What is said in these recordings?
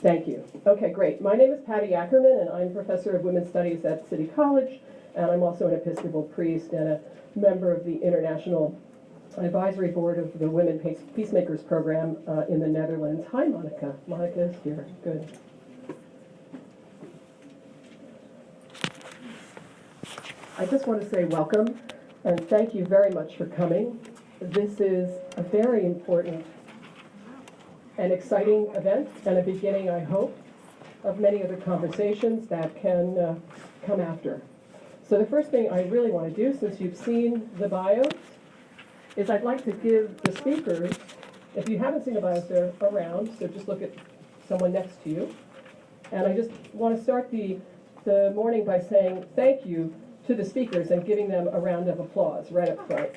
Thank you. Okay, great. My name is Patty Ackerman, and I'm professor of women's studies at City College, and I'm also an Episcopal priest and a member of the International Advisory Board of the Women Peacemakers Program in the Netherlands. Hi, Monica. Monica is here. Good. I just want to say welcome, and thank you very much for coming. This is a very important and exciting event, and a beginning, I hope, of many other conversations that can come after. So the first thing I really want to do, since you've seen the bios, is I'd like to give the speakers, if you haven't seen the bios, they're around, so just look at someone next to you. And I just want to start the morning by saying thank you to the speakers and giving them a round of applause right up front.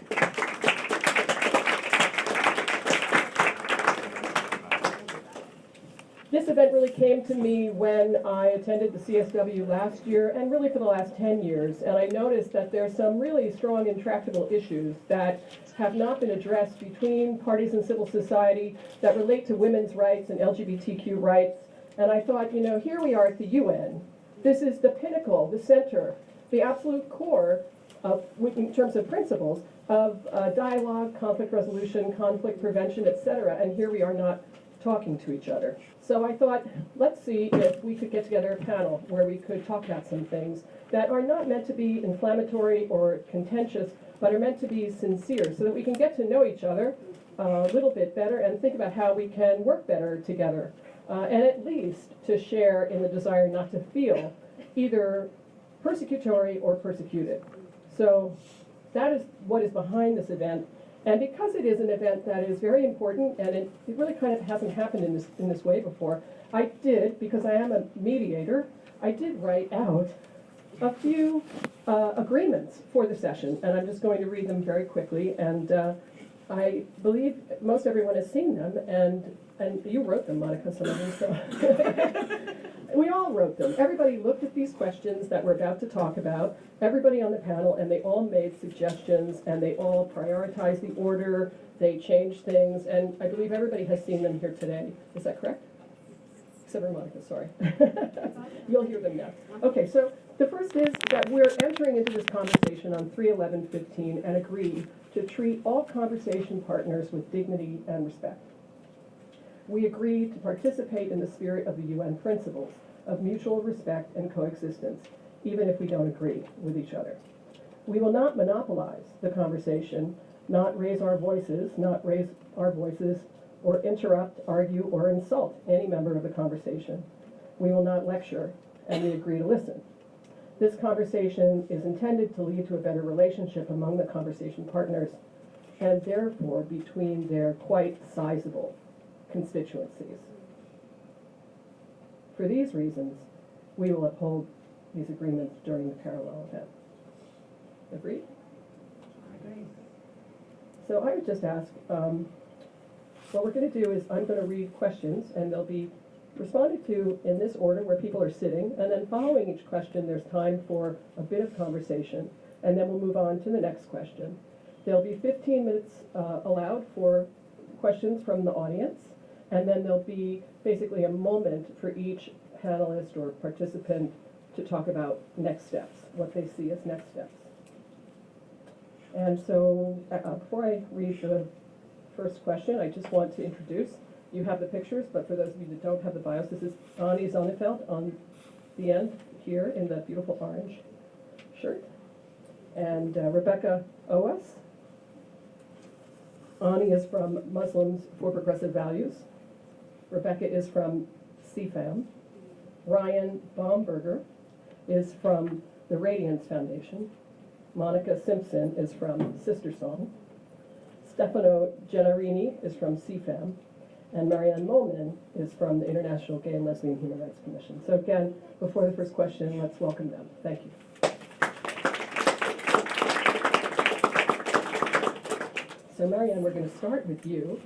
This event really came to me when I attended the CSW last year, and really for the last 10 years, and I noticed that there are some really strong intractable issues that have not been addressed between parties in civil society that relate to women's rights and LGBTQ rights. And I thought, you know, here we are at the UN. This is the pinnacle, the center, the absolute core of, in terms of principles, of dialogue, conflict resolution, conflict prevention, etc. And here we are not talking to each other. So I thought, let's see if we could get together a panel where we could talk about some things that are not meant to be inflammatory or contentious, but are meant to be sincere, so that we can get to know each other a little bit better and think about how we can work better together, and at least to share in the desire not to feel either persecutory or persecuted. So that is what is behind this event. And because it is an event that is very important, and it really kind of hasn't happened in this way before, I did, because I am a mediator, I did write out a few agreements for the session, and I'm just going to read them very quickly. And I believe most everyone has seen them, and you wrote them, Monica, some of them, so. We all wrote them. Everybody looked at these questions that we're about to talk about, everybody on the panel, and they all made suggestions, and they all prioritized the order, they changed things, and I believe everybody has seen them here today. Is that correct? Except for Monica, sorry. You'll hear them now. Okay, so the first is that we're entering into this conversation on 3/11/15 and agree to treat all conversation partners with dignity and respect. We agree to participate in the spirit of the UN principles of mutual respect and coexistence, even if we don't agree with each other. We will not monopolize the conversation, not raise our voices, or interrupt, argue, or insult any member of the conversation. We will not lecture, and we agree to listen. This conversation is intended to lead to a better relationship among the conversation partners, and therefore between their quite sizable constituencies. For these reasons, we will uphold these agreements during the parallel event. Agreed? Agreed. So I would just ask, what we're going to do is I'm going to read questions, and they'll be responded to in this order where people are sitting, and then following each question there's time for a bit of conversation, and then we'll move on to the next question. There'll be 15 minutes allowed for questions from the audience, and then there'll be basically a moment for each panelist or participant to talk about next steps, what they see as next steps. And so before I read the first question, I just want to introduce, you have the pictures, but for those of you that don't have the bios, this is Annie Zonneveld on the end here in the beautiful orange shirt, and Rebecca Oas. Ani is from Muslims for Progressive Values. Rebecca is from CFAM. Ryan Baumberger is from the Radiance Foundation. Monica Simpson is from Sister Song. Stefano Gennarini is from CFAM. And Marianne Mohlman is from the International Gay and Lesbian Human Rights Commission. So again, before the first question, let's welcome them. Thank you. So Marianne, we're going to start with you.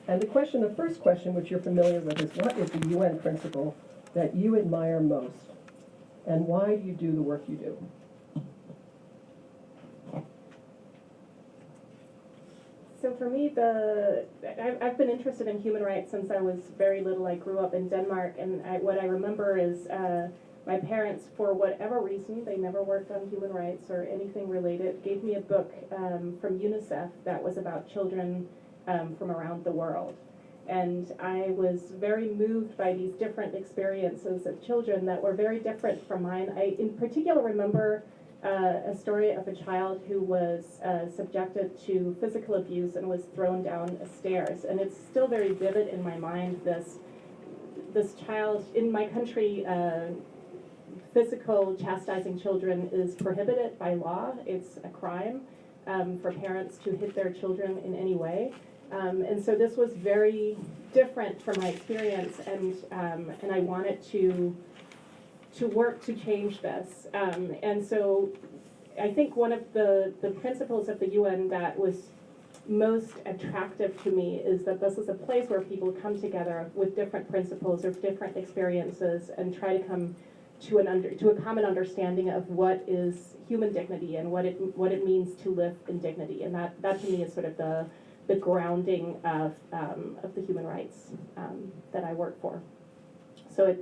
And the first question, which you're familiar with, is what is the UN principle that you admire most? And why do you do the work you do? So for me, I've been interested in human rights since I was very little. I grew up in Denmark, and what I remember is my parents, for whatever reason, they never worked on human rights or anything related, gave me a book from UNICEF that was about children from around the world. And I was very moved by these different experiences of children that were very different from mine. I, in particular, remember a story of a child who was subjected to physical abuse and was thrown down a stairs. And it's still very vivid in my mind, this child. In my country, physical chastising children is prohibited by law. It's a crime for parents to hit their children in any way. And so this was very different from my experience, and I wanted to work to change this. And so I think one of the principles of the UN that was most attractive to me is that this is a place where people come together with different principles or different experiences and try to come to a common understanding of what is human dignity and what it means to live in dignity. And that to me is sort of the grounding of the human rights that I work for. So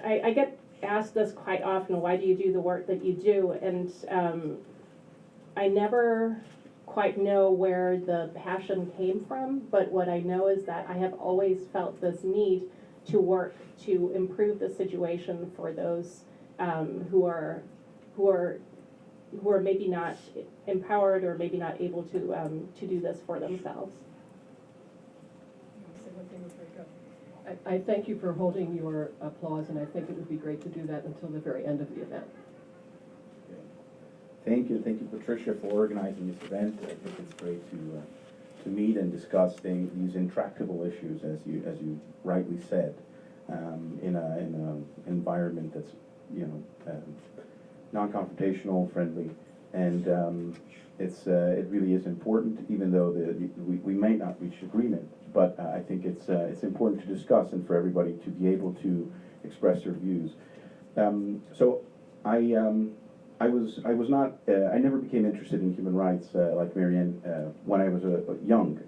I get asked this quite often, why do you do the work that you do? And I never quite know where the passion came from, but what I know is that I have always felt this need to work to improve the situation for those who are maybe not empowered or maybe not able to do this for themselves. I thank you for holding your applause, and I think it would be great to do that until the very end of the event. Thank you, Patricia, for organizing this event. I think it's great to meet and discuss these intractable issues, as you rightly said, in an environment that's non-confrontational, friendly, and it really is important, even though we might not reach agreement. But I think it's important to discuss and for everybody to be able to express their views. So I never became interested in human rights like Marianne when I was young.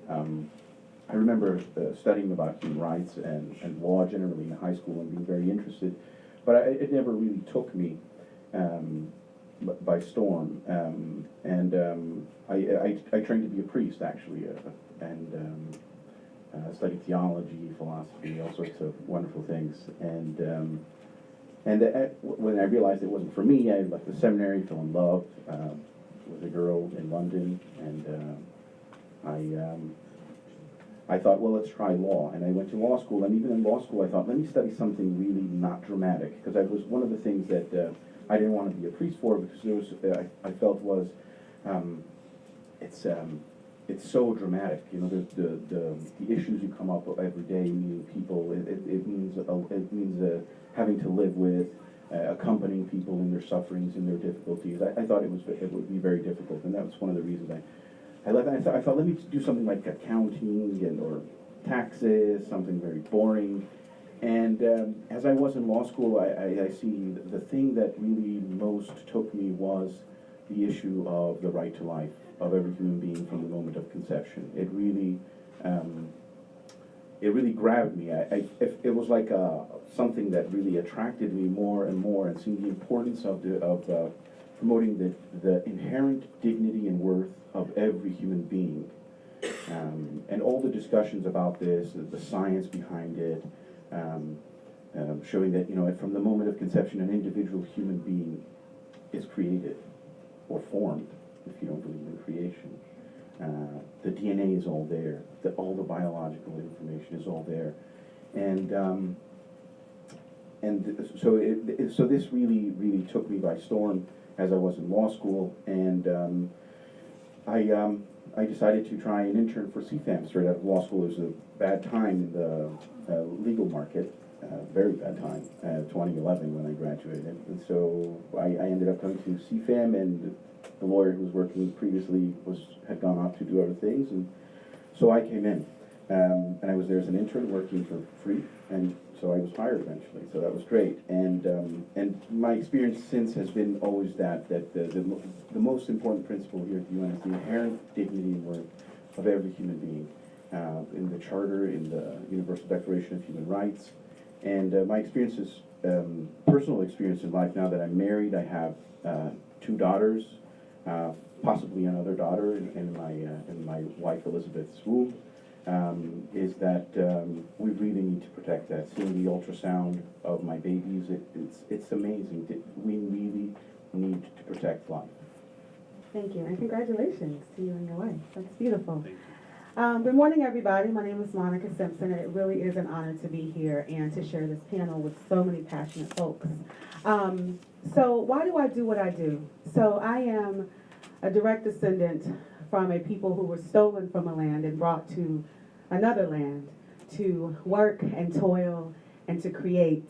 I remember studying about human rights and law generally in high school and being very interested, but it never really took me by storm. I trained to be a priest actually, and studied theology, philosophy, all sorts of wonderful things. And when I realized it wasn't for me, I left the seminary, fell in love with a girl in London, and I thought, well, let's try law. And I went to law school, and even in law school, I thought, let me study something really not dramatic, because I was one of the things that I didn't want to be a priest for, because there was I felt was it's so dramatic. You know, the issues you come up with every day, meeting people. It means having to live with, accompanying people in their sufferings and their difficulties. I thought it would be very difficult, and that was one of the reasons I left. I thought let me do something like accounting or taxes, something very boring. And as I was in law school, I see the thing that really most took me was the issue of the right to life of every human being from the moment of conception. It really grabbed me. It was like something that really attracted me more and more, and seeing the importance of promoting the inherent dignity and worth of every human being, and all the discussions about this, the science behind it, showing that from the moment of conception, an individual human being is created or formed. If you don't believe in creation, the DNA is all there. All the biological information is all there, and so this really took me by storm as I was in law school, and I decided to try and intern for CFAM straight out of law school. It was a bad time in the legal market, very bad time, 2011 when I graduated, and so I ended up coming to CFAM, and the lawyer who was working previously had gone off to do other things, and so I came in, and I was there as an intern working for free, and so I was hired eventually. So that was great, and my experience since has been always that the most important principle here at the UN is the inherent dignity and worth of every human being, in the Charter, in the Universal Declaration of Human Rights. And my experiences, personal experience in life now that I'm married, I have 2 daughters, possibly another daughter in my wife Elizabeth's womb, is that we really need to protect that. Seeing the ultrasound of my babies, it's amazing. We really need to protect life. Thank you, and congratulations to you and your wife. That's beautiful. Good morning, everybody. My name is Monica Simpson, and it really is an honor to be here and to share this panel with so many passionate folks. So why do I do what I do? So I am a direct descendant from a people who were stolen from a land and brought to another land to work and toil and to create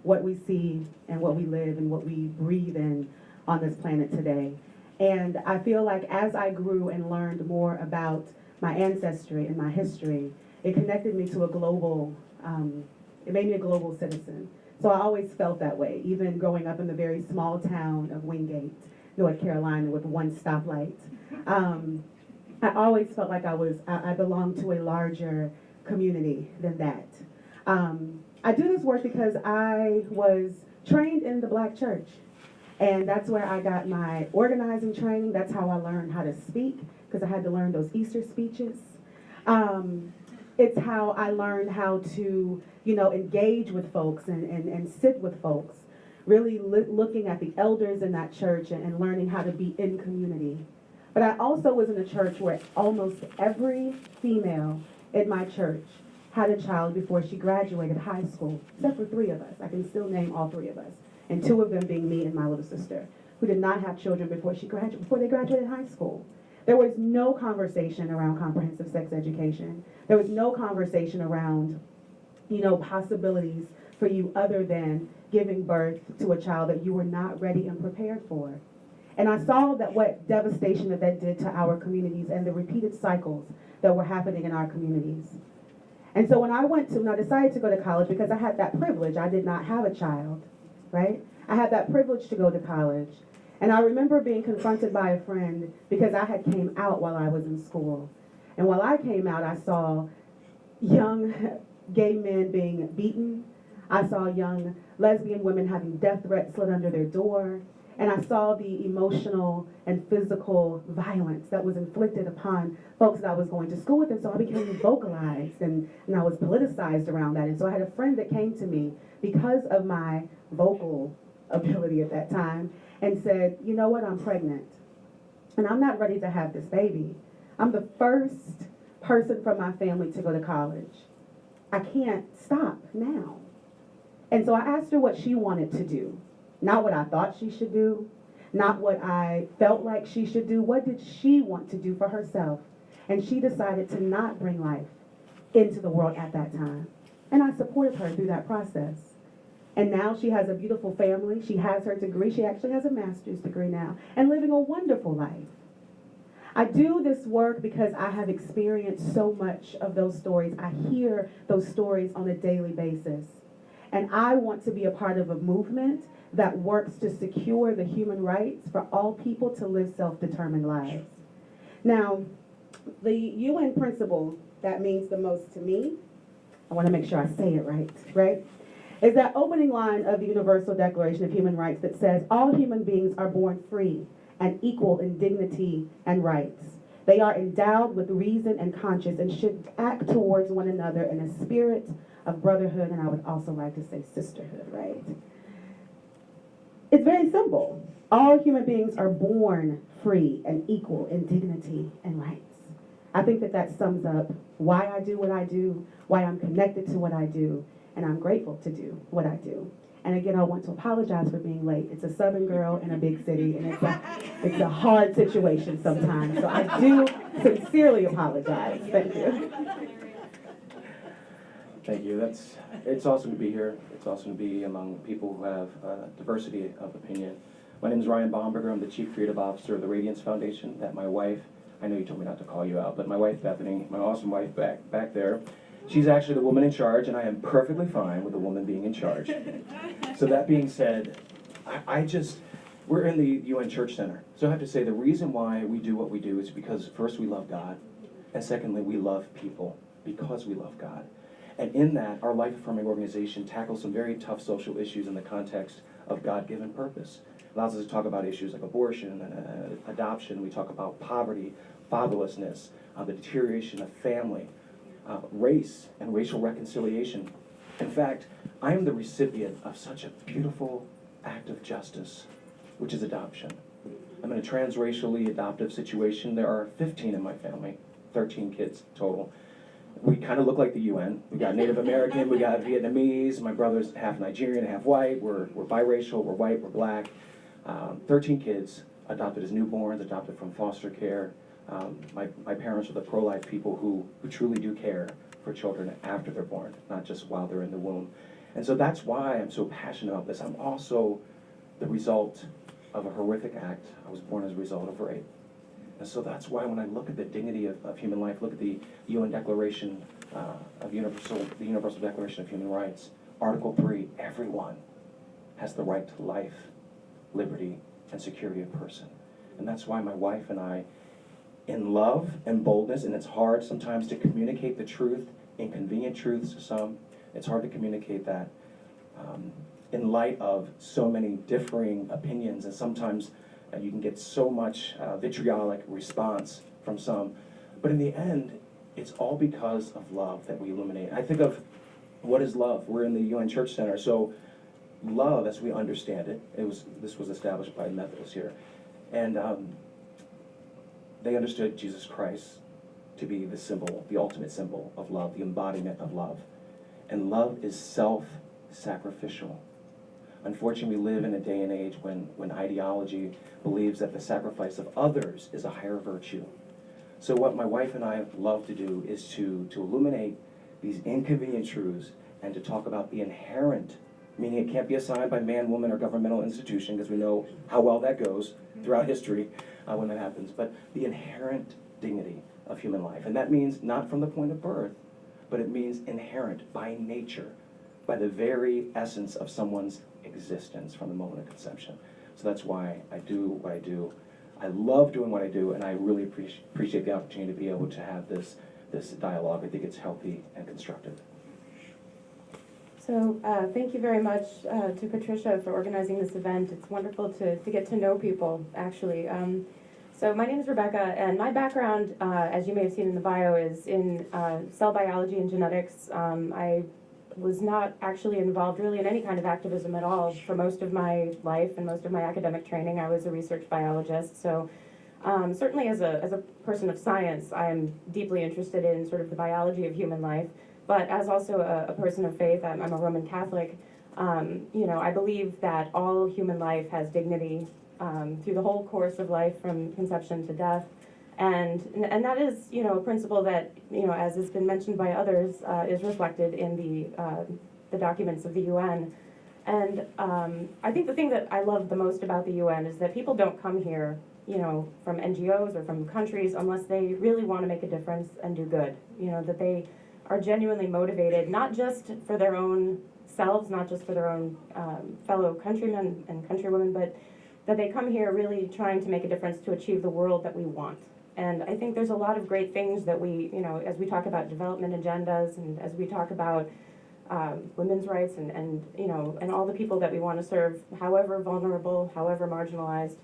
what we see and what we live and what we breathe in on this planet today. And I feel like as I grew and learned more about my ancestry and my history, it connected me to a global, it made me a global citizen. So I always felt that way, even growing up in the very small town of Wingate, North Carolina, with 1 stoplight. I always felt like I belonged to a larger community than that. I do this work because I was trained in the Black church. And that's where I got my organizing training. That's how I learned how to speak, because I had to learn those Easter speeches. It's how I learned how to, engage with folks and sit with folks, really looking at the elders in that church and learning how to be in community. But I also was in a church where almost every female in my church had a child before she graduated high school, except for 3 of us. I can still name all 3 of us. And 2 of them being me and my little sister, who did not have children before they graduated high school. There was no conversation around comprehensive sex education. There was no conversation around, possibilities for you other than giving birth to a child that you were not ready and prepared for. And I saw that what devastation that did to our communities and the repeated cycles that were happening in our communities. And so when I decided to go to college, because I had that privilege, I did not have a child, right? I had that privilege to go to college. And I remember being confronted by a friend because I had came out while I was in school. And while I came out, I saw young gay men being beaten. I saw young lesbian women having death threats slid under their door. And I saw the emotional and physical violence that was inflicted upon folks that I was going to school with. And so I became vocalized and I was politicized around that. And so I had a friend that came to me because of my vocal ability at that time and said, you know what, I'm pregnant and I'm not ready to have this baby. I'm the first person from my family to go to college. I can't stop now. And so I asked her what she wanted to do, not what I thought she should do, not what I felt like she should do. What did she want to do for herself? And she decided to not bring life into the world at that time. And I supported her through that process. And now she has a beautiful family. She has her degree. She actually has a master's degree now and living a wonderful life. I do this work because I have experienced so much of those stories. I hear those stories on a daily basis. And I want to be a part of a movement that works to secure the human rights for all people to live self-determined lives. Now, the UN principle that means the most to me, I want to make sure I say it right? Is that opening line of the Universal Declaration of Human Rights that says, all human beings are born free and equal in dignity and rights. They are endowed with reason and conscience and should act towards one another in a spirit of brotherhood, and I would also like to say sisterhood, right? It's very simple. All human beings are born free and equal in dignity and rights. I think that sums up why I do what I do, why I'm connected to what I do, and I'm grateful to do what I do. And again, I want to apologize for being late. It's a Southern girl in a big city, and it's a hard situation sometimes. So I do sincerely apologize. Thank you. Thank you. It's awesome to be here. It's awesome to be among people who have diversity of opinion. My name is Ryan Baumberger. I'm the Chief Creative Officer of the Radiance Foundation. That my wife, I know you told me not to call you out, but my wife Bethany, my awesome wife back there, she's actually the woman in charge, and I am perfectly fine with a woman being in charge. So that being said, we're in the UN Church Center. So I have to say the reason why we do what we do is because first we love God, and secondly we love people because we love God. And in that, our life-affirming organization tackles some very tough social issues in the context of God-given purpose. It allows us to talk about issues like abortion and adoption. We talk about poverty, fatherlessness, the deterioration of family, race and racial reconciliation. In fact, I am the recipient of such a beautiful act of justice, which is adoption. I'm in a transracially adoptive situation. There are 15 in my family, 13 kids total. We kind of look like the UN. We got Native American, we got Vietnamese, my brother's half Nigerian, half white, we're biracial, we're white, we're black. 13 kids adopted as newborns, adopted from foster care. My parents are the pro-life people who truly do care for children after they're born, not just while they're in the womb. And so that's why I'm so passionate about this. I'm also the result of a horrific act. I was born as a result of rape. And so that's why when I look at the dignity of human life, look at the UN Declaration the Universal Declaration of Human Rights, Article 3, everyone has the right to life, liberty, and security of person. And that's why my wife and I, in love and boldness, and it's hard sometimes to communicate the truth, inconvenient truths to some, it's hard to communicate that in light of so many differing opinions, and sometimes you can get so much vitriolic response from some. But in the end, it's all because of love that we illuminate. I think of what is love? We're in the UN Church Center, so love, as we understand it, this was established by Methodists here, and they understood Jesus Christ to be the symbol, the ultimate symbol of love, the embodiment of love. And love is self-sacrificial. Unfortunately, we live in a day and age when ideology believes that the sacrifice of others is a higher virtue. So what my wife and I love to do is to illuminate these inconvenient truths and to talk about the inherent, meaning it can't be assigned by man, woman, or governmental institution, because we know how well that goes throughout history when that happens, but the inherent dignity of human life. And that means not from the point of birth, but it means inherent by nature, by the very essence of someone's existence from the moment of conception. So that's why I do what I do. I love doing what I do, and I really appreciate the opportunity to be able to have this dialogue. I think it's healthy and constructive. So thank you very much to Patricia for organizing this event. It's wonderful to get to know people, actually. So my name is Rebecca, and my background, as you may have seen in the bio, is in cell biology and genetics. I was not actually involved really in any kind of activism at all for most of my life and most of my academic training. I was a research biologist, so certainly as a person of science, I am deeply interested in sort of the biology of human life. But as also a person of faith, I'm a Roman Catholic. I believe that all human life has dignity through the whole course of life, from conception to death, and that is a principle that as has been mentioned by others is reflected in the documents of the UN. And I think the thing that I love the most about the UN is that people don't come here from NGOs or from countries unless they really want to make a difference and do good. That they are genuinely motivated, not just for their own selves, not just for their own fellow countrymen and countrywomen, but that they come here really trying to make a difference to achieve the world that we want. And I think there's a lot of great things that we, as we talk about development agendas and as we talk about women's rights and all the people that we want to serve, however vulnerable, however marginalized,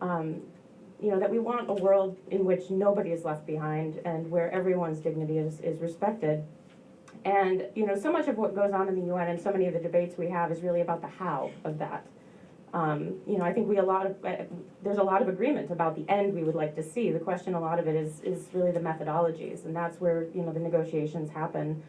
that we want a world in which nobody is left behind and where everyone's dignity is respected. And, so much of what goes on in the UN and so many of the debates we have is really about the how of that. I think there's a lot of agreement about the end we would like to see. The question, a lot of it is really the methodologies, and that's where, the negotiations happen.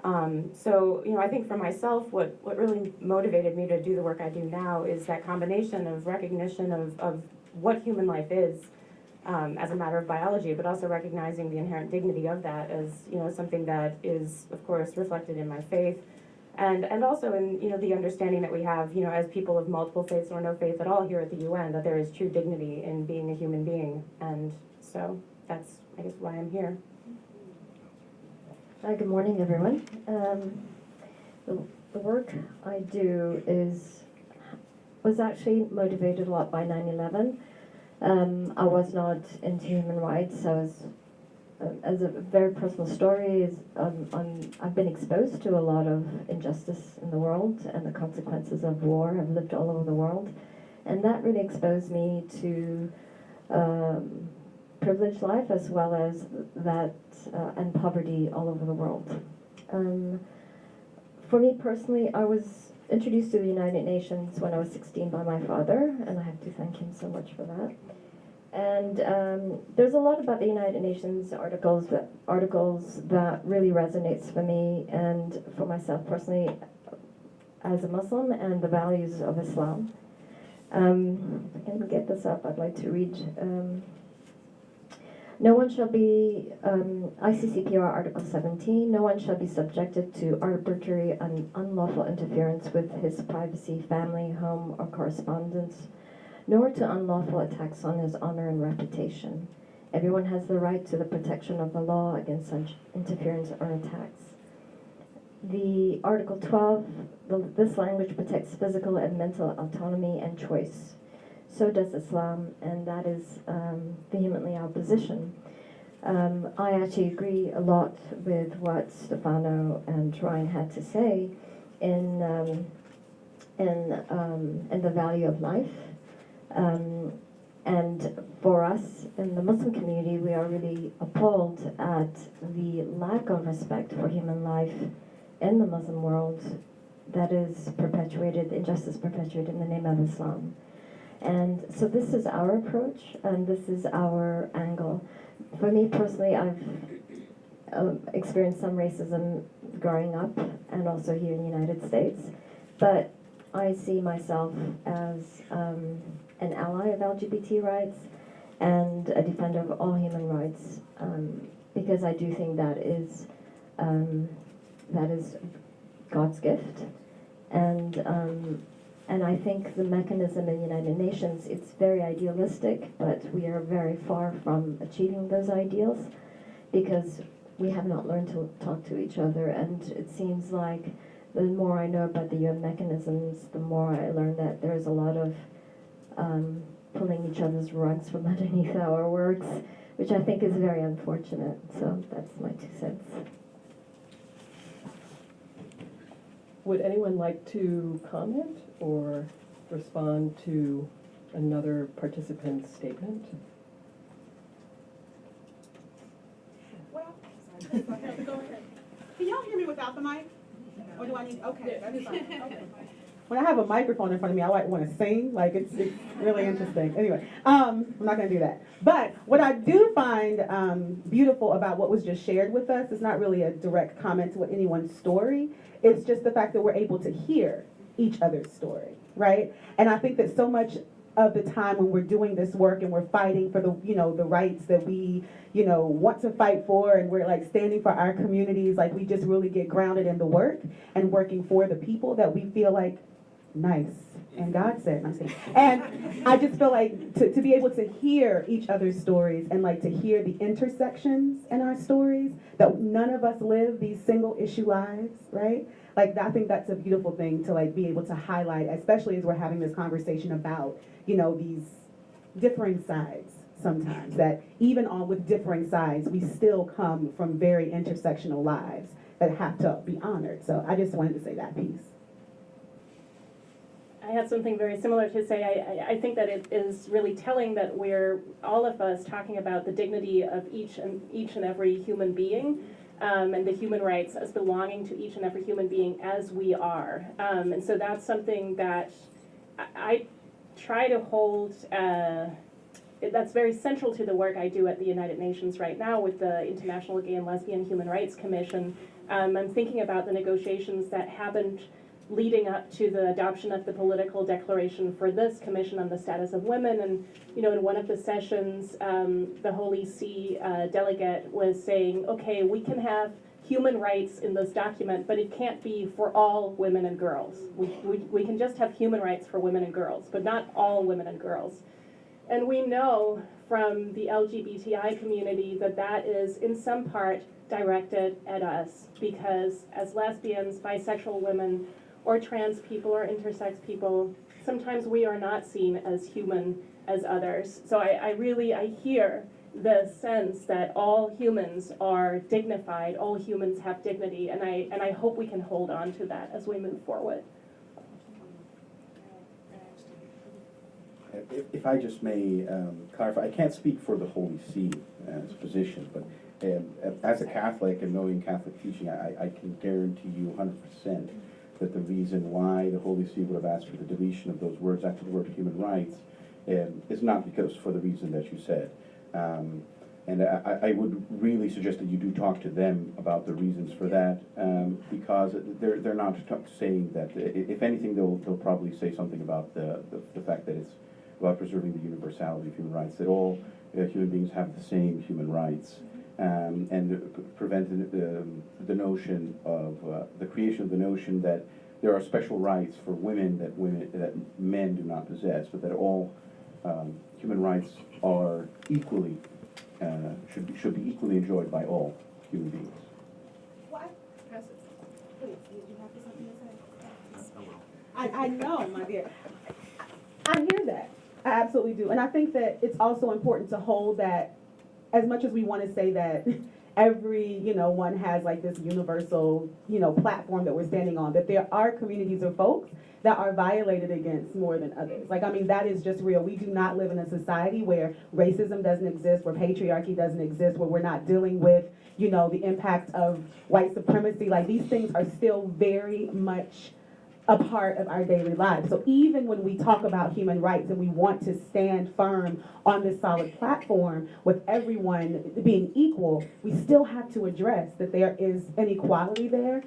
I think for myself, what really motivated me to do the work I do now is that combination of recognition of what human life is as a matter of biology, but also recognizing the inherent dignity of that as, something that is, of course, reflected in my faith. And also in the understanding that we have as people of multiple faiths or no faith at all here at the UN, that there is true dignity in being a human being. And so that's, I guess, why I'm here. Hi, good morning, everyone. The work I do is was actually motivated a lot by 9/11. I was not into human rights. I was, as a very personal story, I've been exposed to a lot of injustice in the world and the consequences of war. I've lived all over the world, and that really exposed me to privileged life as well as that and poverty all over the world. For me personally, I was introduced to the United Nations when I was 16 by my father, and I have to thank him so much for that. And there's a lot about the United Nations articles that really resonates for me and for myself personally as a Muslim and the values of Islam. If I can get this up, I'd like to read. No one shall be, ICCPR Article 17, no one shall be subjected to arbitrary and unlawful interference with his privacy, family, home, or correspondence, nor to unlawful attacks on his honor and reputation. Everyone has the right to the protection of the law against such interference or attacks. The Article 12, this language protects physical and mental autonomy and choice. So does Islam, and that is vehemently our position. I actually agree a lot with what Stefano and Ryan had to say in the value of life. And for us in the Muslim community, we are really appalled at the lack of respect for human life in the Muslim world that is perpetuated, injustice perpetuated in the name of Islam. And so this is our approach, and this is our angle. For me personally, I've experienced some racism growing up and also here in the United States, but I see myself as an ally of LGBT rights and a defender of all human rights, because I do think that is God's gift, and I think the mechanism in the United Nations, it's very idealistic, but we are very far from achieving those ideals because we have not learned to talk to each other, and it seems like the more I know about the UN mechanisms, the more I learn that there's a lot of pulling each other's rugs from underneath our works, which I think is very unfortunate. So that's my 2 cents. Would anyone like to comment or respond to another participant's statement? Well, sorry. Go ahead. Can y'all hear me without the mic? Or do I need, okay, that's fine. Okay. When I have a microphone in front of me, I like want to sing, like it's really interesting. Anyway, I'm not going to do that. But what I do find beautiful about what was just shared with us is not really a direct comment to what anyone's story. It's just the fact that we're able to hear each other's story, right? And I think that so much of the time when we're doing this work and we're fighting for the, the rights that we, want to fight for, and we're like standing for our communities, like we just really get grounded in the work and working for the people that we feel like, nice. And God said, nice. And I just feel like to be able to hear each other's stories and like to hear the intersections in our stories, that none of us live these single issue lives, right? Like I think that's a beautiful thing to like be able to highlight, especially as we're having this conversation about, these differing sides sometimes, that even on with differing sides, we still come from very intersectional lives that have to be honored. So I just wanted to say that piece. I had something very similar to say. I think that it is really telling that we're, all of us, talking about the dignity of each and every human being, and the human rights as belonging to each and every human being as we are. And so that's something that I try to hold, that's very central to the work I do at the United Nations right now with the International Gay and Lesbian Human Rights Commission. I'm thinking about the negotiations that happened leading up to the adoption of the political declaration for this commission on the status of women. And, in one of the sessions, the Holy See delegate was saying, okay, we can have human rights in this document, but it can't be for all women and girls. We can just have human rights for women and girls, but not all women and girls. And we know from the LGBTI community that that is in some part directed at us, because as lesbians, bisexual women, or trans people or intersex people, sometimes we are not seen as human as others. So I hear the sense that all humans are dignified, all humans have dignity, and I hope we can hold on to that as we move forward. If I just may clarify, I can't speak for the Holy See as position, but as a Catholic and knowing Catholic teaching, I can guarantee you 100% that the reason why the Holy See would have asked for the deletion of those words after the word human rights is not because for the reason that you said. And I would really suggest that you do talk to them about the reasons for that, because they're not saying that. If anything, they'll probably say something about the fact that it's about preserving the universality of human rights, that all human beings have the same human rights, and prevent the notion of the creation of the notion that there are special rights for women that men do not possess, but that all human rights are equally should be equally enjoyed by all human beings. What? Please, did you have something to say? I know, my dear. I hear that. I absolutely do. And I think that it's also important to hold that, as much as we want to say that every, one has like this universal, platform that we're standing on, that there are communities of folks that are violated against more than others. That is just real. We do not live in a society where racism doesn't exist, where patriarchy doesn't exist, where we're not dealing with, the impact of white supremacy. These things are still very much a part of our daily lives. So even when we talk about human rights and we want to stand firm on this solid platform with everyone being equal, we still have to address that there is inequality there,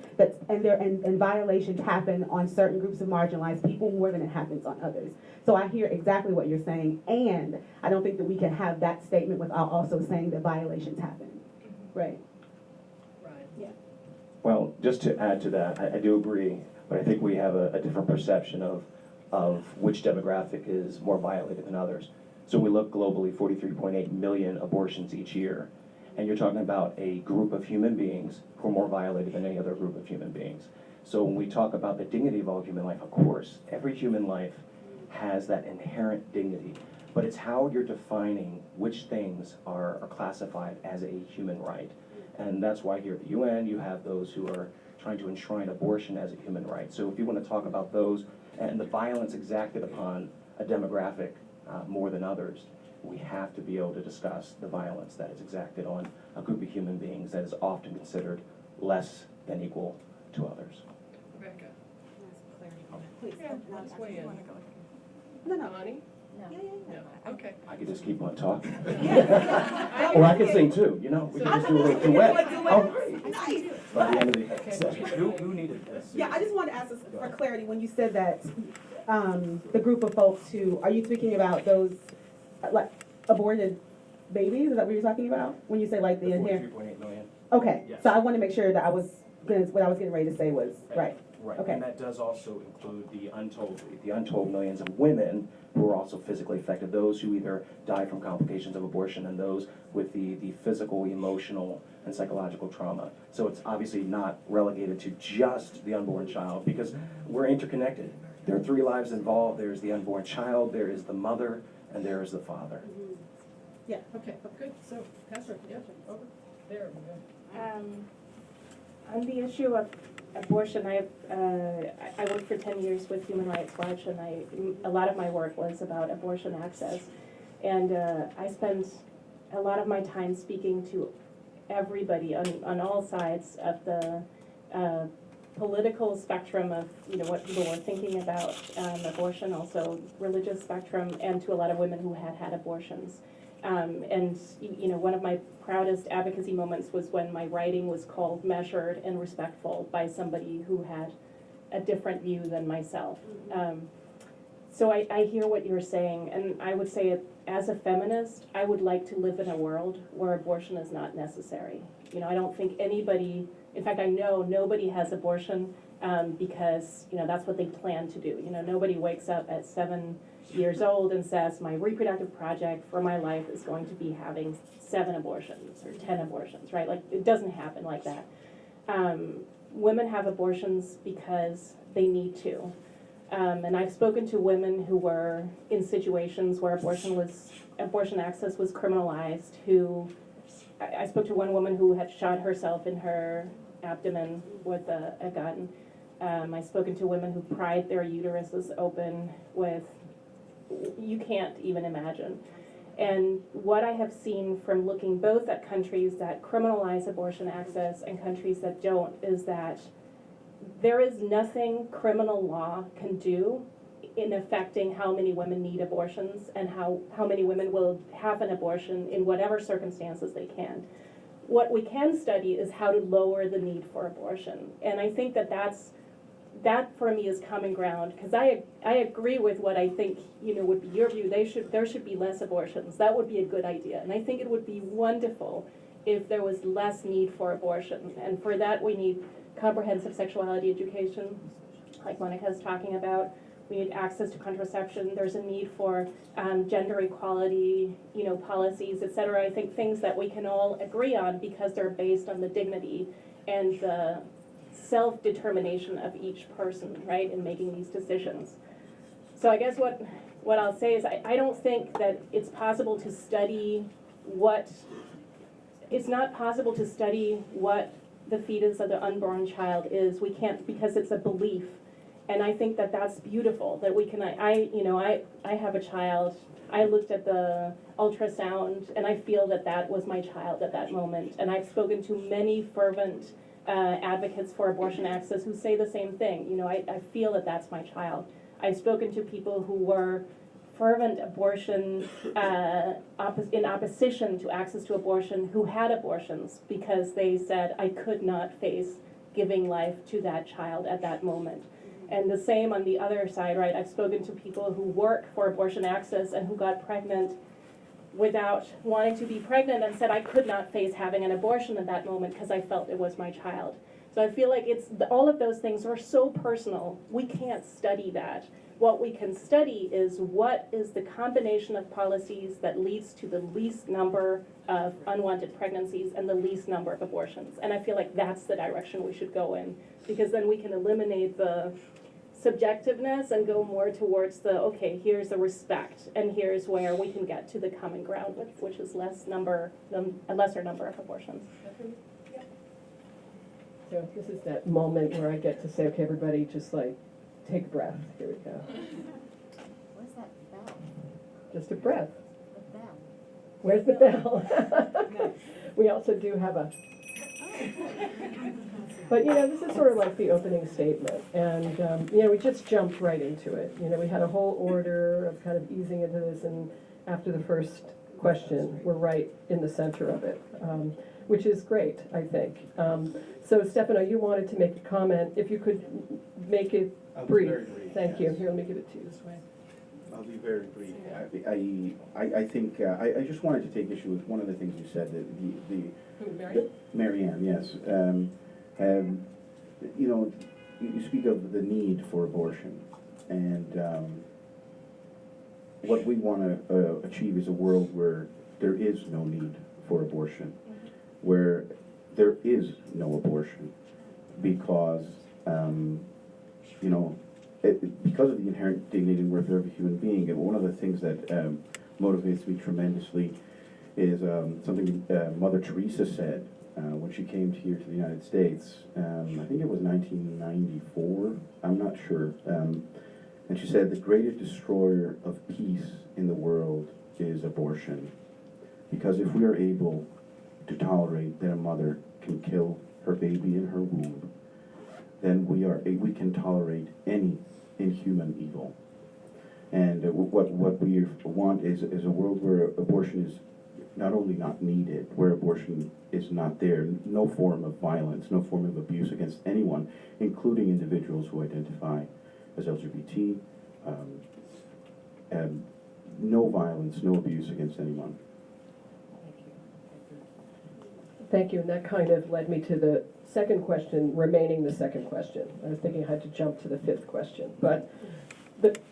and violations happen on certain groups of marginalized people more than it happens on others. So I hear exactly what you're saying, and I don't think that we can have that statement without also saying that violations happen. Right. Yeah. Well, just to add to that, I do agree, but I think we have a different perception of which demographic is more violated than others. So we look globally, 43.8 million abortions each year, and you're talking about a group of human beings who are more violated than any other group of human beings. So when we talk about the dignity of all human life, of course, every human life has that inherent dignity, but it's how you're defining which things are classified as a human right. And that's why here at the UN you have those who are trying to enshrine abortion as a human right. So if you want to talk about those and the violence exacted upon a demographic more than others, we have to be able to discuss the violence that is exacted on a group of human beings that is often considered less than equal to others. Rebecca. Please. Yeah, let's weigh in. No. Bonnie? No. Okay. I could just keep on talking. I Or I could sing too, we could just do a little duet. Nice. By the end of the session. Who needed this? Yeah, I just wanted to ask us for clarity, when you said that the group of folks who, are you speaking about those aborted babies? Is that what you're talking about? When you say the inherent? 43.8 million. Okay, Yes. so I want to make sure that what I was getting ready to say was right. Right, Okay. and that does also include the untold millions of women who are also physically affected, those who either die from complications of abortion and those with the physical, emotional, and psychological trauma. So it's obviously not relegated to just the unborn child, because we're interconnected. There are three lives involved. There's the unborn child, there is the mother, and there is the father. Yeah. Okay, good. So, Pastor, yeah, over there we go. On the issue of abortion, I worked for 10 years with Human Rights Watch, and a lot of my work was about abortion access. And I spent a lot of my time speaking to everybody on all sides of the political spectrum of what people were thinking about abortion, also religious spectrum, and to a lot of women who had abortions. And one of my proudest advocacy moments was when my writing was called measured and respectful by somebody who had a different view than myself. So I hear what you're saying, and I would say, as a feminist, I would like to live in a world where abortion is not necessary. I don't think anybody, in fact, I know nobody has abortion because that's what they plan to do. Nobody wakes up at 7 years old and says, my reproductive project for my life is going to be having 7 abortions or 10 abortions, right? It doesn't happen like that. Women have abortions because they need to. And I've spoken to women who were in situations where abortion access was criminalized, I spoke to one woman who had shot herself in her abdomen with a gun. I've spoken to women who pried their uteruses open with, you can't even imagine. And what I have seen from looking both at countries that criminalize abortion access and countries that don't is that there is nothing criminal law can do in affecting how many women need abortions and how many women will have an abortion in whatever circumstances they can. What we can study is how to lower the need for abortion. And I think that for me is common ground, because I agree with what I think would be your view. There should be less abortions. That would be a good idea. And I think it would be wonderful if there was less need for abortion. And for that we need comprehensive sexuality education, like Monica is talking about. We need access to contraception. There's a need for gender equality, policies, et cetera. I think things that we can all agree on because they're based on the dignity and the self-determination of each person, right, in making these decisions. So I guess what I'll say is I don't think that it's possible to study it's not possible to study what the fetus of the unborn child is. We can't, because it's a belief. And I think that that's beautiful, that we can, I have a child, I looked at the ultrasound, and I feel that was my child at that moment. And I've spoken to many fervent advocates for abortion access who say the same thing. I feel that that's my child. I've spoken to people who were fervent abortion, in opposition to access to abortion, who had abortions because they said, I could not face giving life to that child at that moment. And the same on the other side, right? I've spoken to people who work for abortion access and who got pregnant without wanting to be pregnant and said, I could not face having an abortion at that moment because I felt it was my child. So I feel like all of those things are so personal, we can't study that. What we can study is what is the combination of policies that leads to the least number of unwanted pregnancies and the least number of abortions. And I feel like that's the direction we should go in, because then we can eliminate the subjectiveness and go more towards okay, here's the respect, and here's where we can get to the common ground, which is a lesser number of abortions. So this is that moment where I get to say, okay, everybody, just take a breath. Here we go. Where's that bell? Just a breath. The bell. Where's the bell? We also do have a... But, this is sort of like the opening statement. And, we just jumped right into it. We had a whole order of kind of easing into this. And after the first question, we're right in the center of it, which is great, I think. So, Stefano, you wanted to make a comment. If you could make it brief. Very brief. Thank you. Here, let me give it to you this way. I'll be very brief. I think I just wanted to take issue with one of the things you said, that Marianne, yes. You speak of the need for abortion, and what we want to achieve is a world where there is no need for abortion, where there is no abortion, because because of the inherent dignity and worth of every human being. And one of the things that motivates me tremendously is something Mother Teresa said when she came here to the United States. I think it was 1994, I'm not sure. And she said, the greatest destroyer of peace in the world is abortion. Because if we are able to tolerate that a mother can kill her baby in her womb, then we can tolerate any inhuman evil. And what we want is a world where abortion is not only not needed, where abortion is not there, no form of violence, no form of abuse against anyone, including individuals who identify as LGBT, no violence, no abuse against anyone. Thank you, and that kind of led me to the second question, remaining the second question. I was thinking I had to jump to the fifth question, but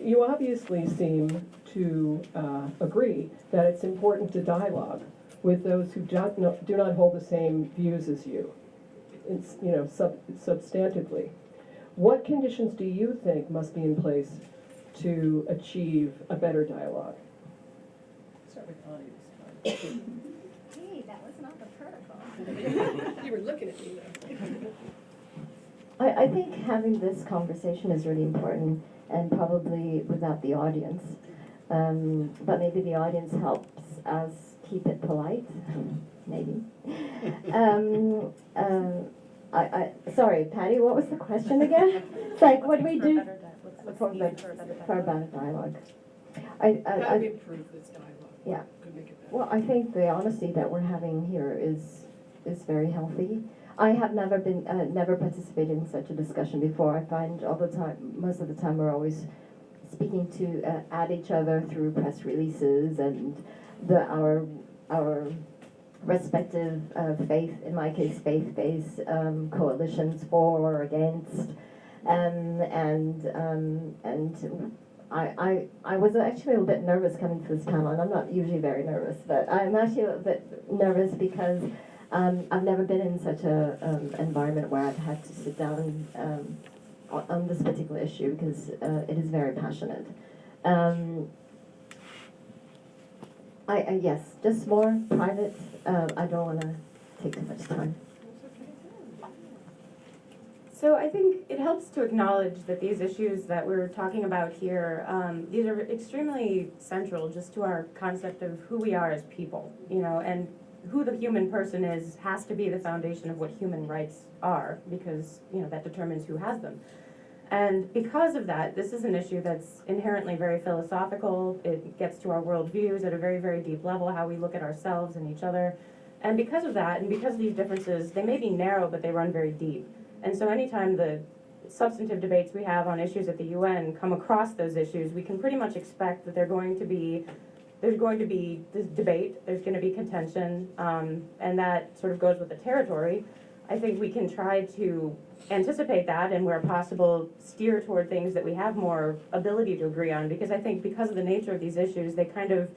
you obviously seem to agree that it's important to dialogue with those who do not hold the same views as you, substantively. What conditions do you think must be in place to achieve a better dialogue? Start with Connie this time. Hey, that was not the protocol. You were looking at me though. I think having this conversation is really important, and probably without the audience. But maybe the audience helps us keep it polite, maybe. Sorry, Patty, what was the question again? It's like, what do we do for a better dialogue? How do we improve this dialogue? Yeah. Could make it better. Well, I think the honesty that we're having here is very healthy. I have never been never participated in such a discussion before. I find all the time, most of the time, we're always speaking to at each other through press releases and our respective faith, in my case, faith-based coalitions for or against, and I was actually a little bit nervous coming to this panel, and I'm not usually very nervous, but I'm actually a little bit nervous because I've never been in such a environment where I've had to sit down on this particular issue because it is very passionate. Yes, just more private. I don't want to take too much time. So I think it helps to acknowledge that these issues that we're talking about here, these are extremely central just to our concept of who we are as people, you know, and who the human person is has to be the foundation of what human rights are, because, you know, that determines who has them. And because of that, this is an issue that's inherently very philosophical. It gets to our worldviews at a very, very deep level, how we look at ourselves and each other. And because of that, and because of these differences, they may be narrow, but they run very deep. And so anytime the substantive debates we have on issues at the UN come across those issues, we can pretty much expect that there's going to be this debate, there's going to be contention, and that sort of goes with the territory. I think we can try to anticipate that, and where possible steer toward things that we have more ability to agree on, because I think because of the nature of these issues, they kind of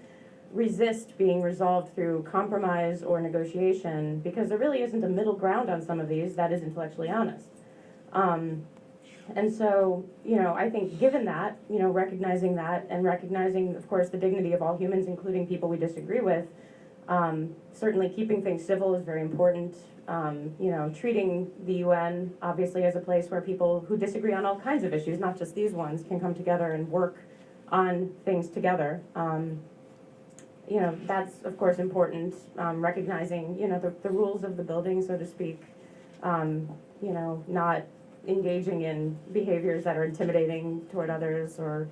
resist being resolved through compromise or negotiation, because there really isn't a middle ground on some of these that is intellectually honest. And so, you know, I think given that, you know, recognizing that and recognizing, of course, the dignity of all humans, including people we disagree with, certainly keeping things civil is very important. You know, treating the UN obviously as a place where people who disagree on all kinds of issues, not just these ones, can come together and work on things together. You know, that's of course important. Recognizing, you know, the rules of the building, so to speak. You know, not engaging in behaviors that are intimidating toward others or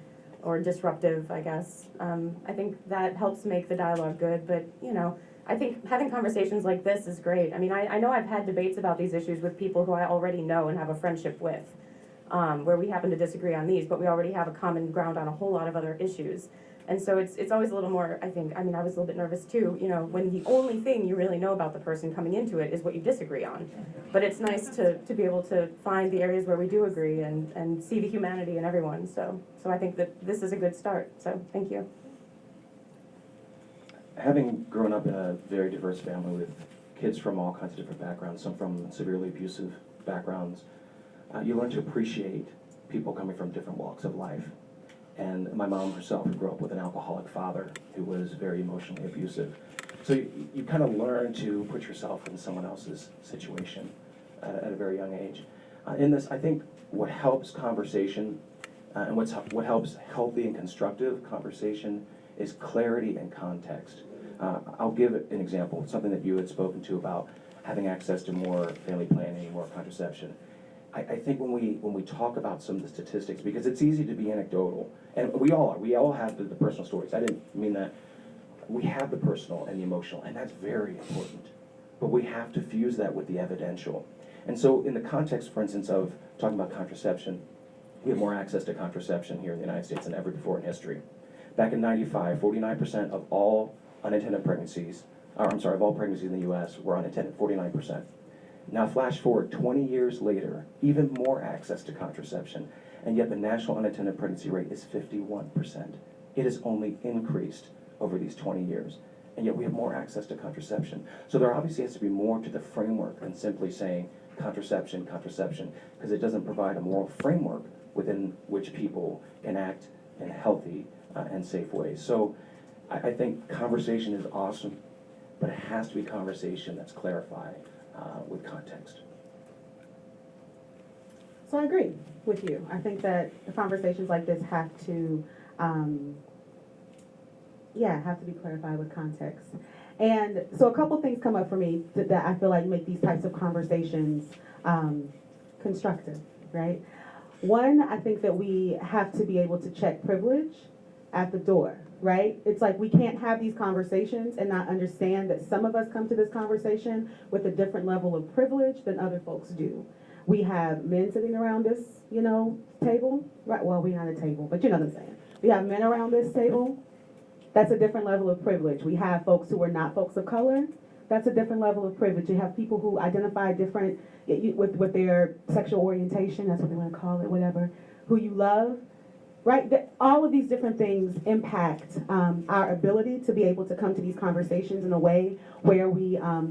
disruptive, I guess. I think that helps make the dialogue good, but, you know, I think having conversations like this is great. I mean, I know I've had debates about these issues with people who I already know and have a friendship with, where we happen to disagree on these, but we already have a common ground on a whole lot of other issues. And so it's always a little more, I think, I mean, I was a little bit nervous too, you know, when the only thing you really know about the person coming into it is what you disagree on. But it's nice to be able to find the areas where we do agree and see the humanity in everyone. So I think that this is a good start. So thank you. Having grown up in a very diverse family with kids from all kinds of different backgrounds, some from severely abusive backgrounds, you learn to appreciate people coming from different walks of life. And my mom herself grew up with an alcoholic father who was very emotionally abusive. So you kind of learn to put yourself in someone else's situation at a very young age. In this, I think what helps conversation and what helps healthy and constructive conversation is clarity and context. I'll give an example, something that you had spoken to about having access to more family planning, more contraception. I think when we talk about some of the statistics, because it's easy to be anecdotal, and we all have the personal stories. I didn't mean that. We have the personal and the emotional, and that's very important. But we have to fuse that with the evidential. And so in the context, for instance, of talking about contraception, we have more access to contraception here in the United States than ever before in history. Back in '95, 49% of all unintended pregnancies, of all pregnancies in the US were unintended, 49%. Now flash forward 20 years later, even more access to contraception, and yet the national unintended pregnancy rate is 51%. It has only increased over these 20 years, and yet we have more access to contraception. So there obviously has to be more to the framework than simply saying, contraception, because it doesn't provide a moral framework within which people can act in healthy and safe ways. So I think conversation is awesome, but it has to be conversation that's clarified with context. So I agree with you. I think that the conversations like this have to, have to be clarified with context. And so a couple things come up for me that I feel like make these types of conversations constructive, right? One, I think that we have to be able to check privilege at the door, right? It's like we can't have these conversations and not understand that some of us come to this conversation with a different level of privilege than other folks do. We have men sitting around this, table, right? Well, we're not a table, but you know what I'm saying. We have men around this table. That's a different level of privilege. We have folks who are not folks of color. That's a different level of privilege. You have people who identify different with their sexual orientation, that's what they want to call it, whatever, who you love, right? All of these different things impact our ability to be able to come to these conversations in a way where we are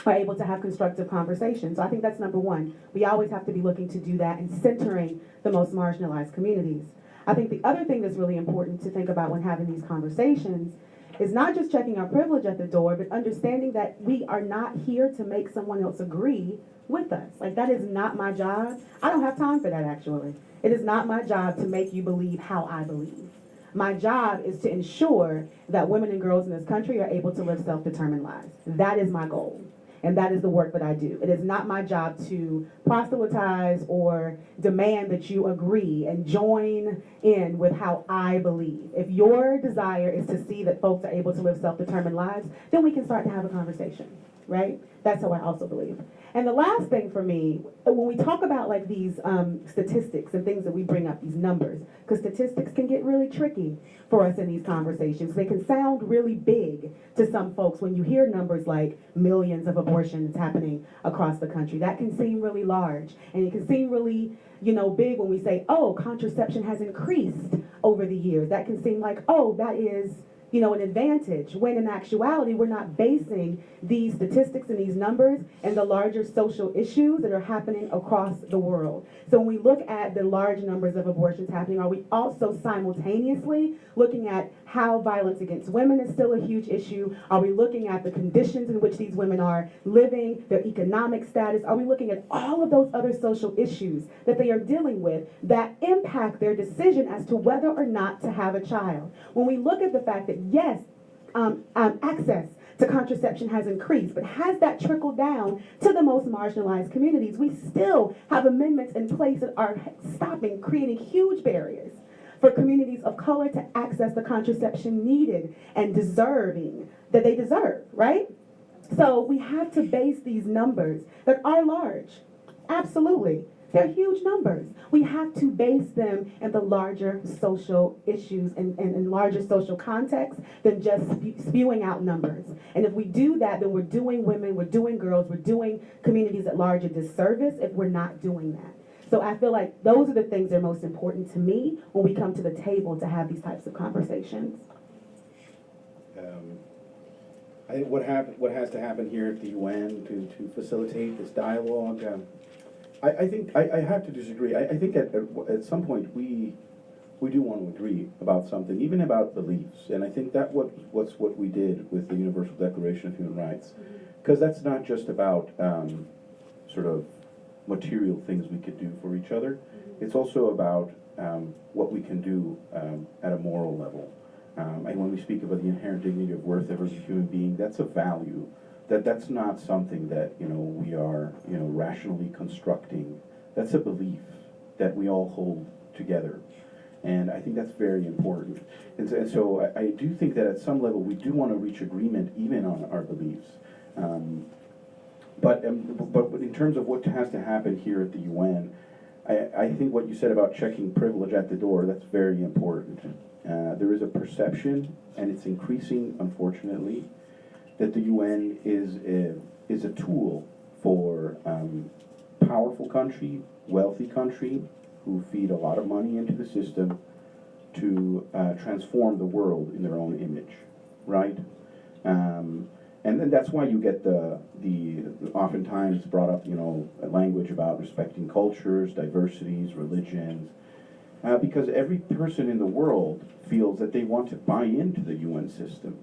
able to have constructive conversations. So I think that's number one. We always have to be looking to do that and centering the most marginalized communities. I think the other thing that's really important to think about when having these conversations is not just checking our privilege at the door, but understanding that we are not here to make someone else agree with us. Like, that is not my job. I don't have time for that, actually. It is not my job to make you believe how I believe. My job is to ensure that women and girls in this country are able to live self-determined lives. That is my goal. And that is the work that I do. It is not my job to proselytize or demand that you agree and join in with how I believe. If your desire is to see that folks are able to live self-determined lives, then we can start to have a conversation, right? That's how I also believe. And the last thing for me, when we talk about like these statistics and things that we bring up, these numbers, because statistics can get really tricky for us in these conversations. They can sound really big to some folks when you hear numbers like millions of abortions happening across the country. That can seem really large. And it can seem really, big when we say, oh, contraception has increased over the years. That can seem like, oh, that is an advantage, when in actuality, we're not basing these statistics and these numbers and the larger social issues that are happening across the world. So when we look at the large numbers of abortions happening, are we also simultaneously looking at how violence against women is still a huge issue? Are we looking at the conditions in which these women are living, their economic status? Are we looking at all of those other social issues that they are dealing with that impact their decision as to whether or not to have a child? When we look at the fact that yes, access to contraception has increased, but has that trickled down to the most marginalized communities? We still have amendments in place that are creating huge barriers for communities of color to access the contraception needed and that they deserve, right? So we have to base these numbers that are large, absolutely. They're huge numbers. We have to base them in the larger social issues and larger social context than just spewing out numbers. And if we do that, then we're doing women, we're doing girls, we're doing communities at large a disservice if we're not doing that. So I feel like those are the things that are most important to me when we come to the table to have these types of conversations. I think what has to happen here at the UN to facilitate this dialogue, I think I have to disagree. I think at some point we do want to agree about something, even about beliefs, and I think that what's what we did with the Universal Declaration of Human Rights, because that's not just about sort of material things we could do for each other. It's also about what we can do at a moral level. And when we speak about the inherent dignity of worth of every human being, that's a value. That's not something that we are rationally constructing. That's a belief that we all hold together, and I think that's very important. And so I do think that at some level we do want to reach agreement even on our beliefs. But in terms of what has to happen here at the UN, I think what you said about checking privilege at the door, that's very important. There is a perception, and it's increasing, unfortunately, that the UN is a tool for powerful country, wealthy country, who feed a lot of money into the system to transform the world in their own image, right? And then that's why you get the oftentimes brought up, a language about respecting cultures, diversities, religions, because every person in the world feels that they want to buy into the UN system.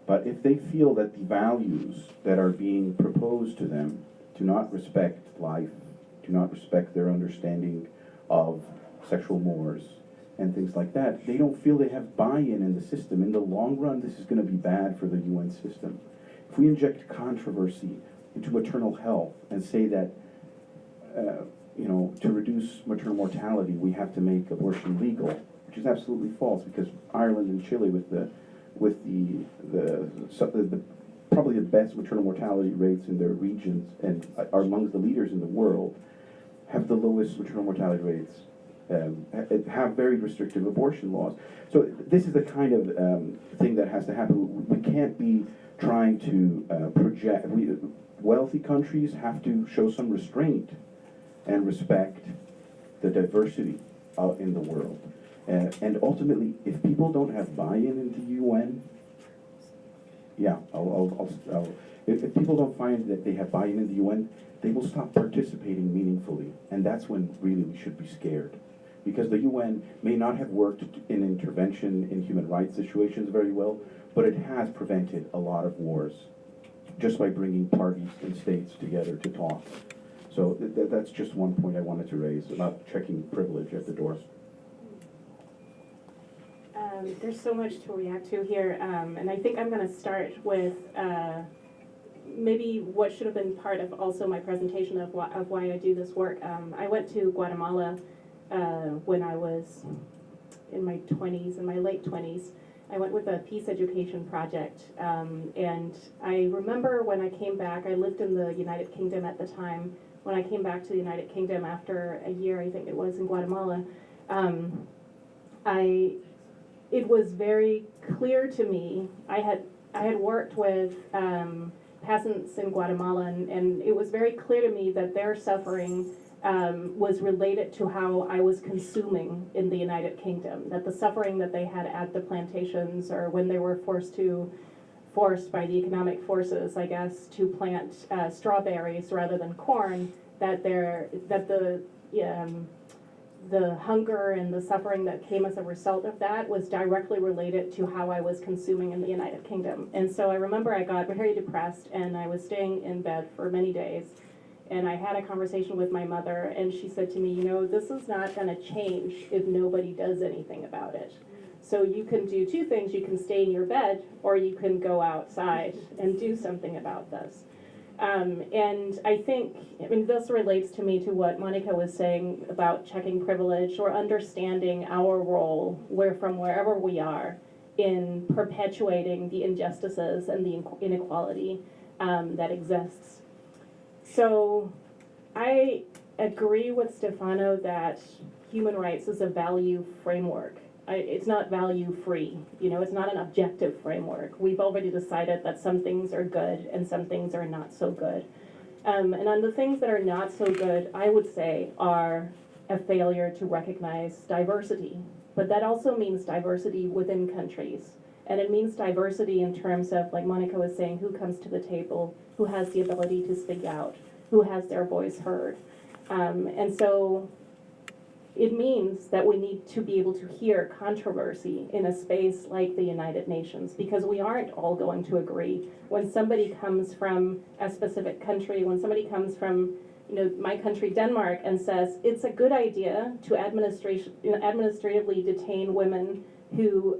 But if they feel that the values that are being proposed to them do not respect life, do not respect their understanding of sexual mores and things like that, they don't feel they have buy-in in the system. In the long run, this is going to be bad for the UN system. If we inject controversy into maternal health and say that, to reduce maternal mortality, we have to make abortion legal, which is absolutely false, because Ireland and Chile, with the probably the best maternal mortality rates in their regions and are amongst the leaders in the world, have the lowest maternal mortality rates, have very restrictive abortion laws. So this is the kind of thing that has to happen. We can't be trying to project. Wealthy countries have to show some restraint and respect the diversity out in the world. And ultimately, if people don't have buy-in into UN, if people don't find that they have buy-in in the UN, they will stop participating meaningfully. And that's when really we should be scared. Because the UN may not have worked in intervention in human rights situations very well, but it has prevented a lot of wars just by bringing parties and states together to talk. So that's just one point I wanted to raise about checking privilege at the door. There's so much to react to here, and I think I'm going to start with maybe what should have been part of also my presentation of why I do this work. I went to Guatemala when I was in my 20s, in my late 20s. I went with a peace education project, and I remember when I came back, I lived in the United Kingdom at the time. When I came back to the United Kingdom after a year, I think it was, in Guatemala, it was very clear to me. I had worked with peasants in Guatemala, and it was very clear to me that their suffering was related to how I was consuming in the United Kingdom. That the suffering that they had at the plantations, or when they were forced by the economic forces, I guess, to plant strawberries rather than corn, that the hunger and the suffering that came as a result of that was directly related to how I was consuming in the United Kingdom. And so I remember I got very depressed, and I was staying in bed for many days, and I had a conversation with my mother, and she said to me, this is not going to change if nobody does anything about it. So you can do two things. You can stay in your bed, or you can go outside and do something about this. And I think, this relates to me to what Monica was saying about checking privilege, or understanding our role from wherever we are in perpetuating the injustices and the inequality that exists. So I agree with Stefano that human rights is a value framework. It's not value free, it's not an objective framework. We've already decided that some things are good and some things are not so good. And on the things that are not so good, I would say are a failure to recognize diversity. But that also means diversity within countries. And it means diversity in terms of, like Monica was saying, who comes to the table, who has the ability to speak out, who has their voice heard. And so it means that we need to be able to hear controversy in a space like the United Nations, because we aren't all going to agree. When somebody comes from a specific country, when somebody comes from my country, Denmark, and says it's a good idea to administratively detain women who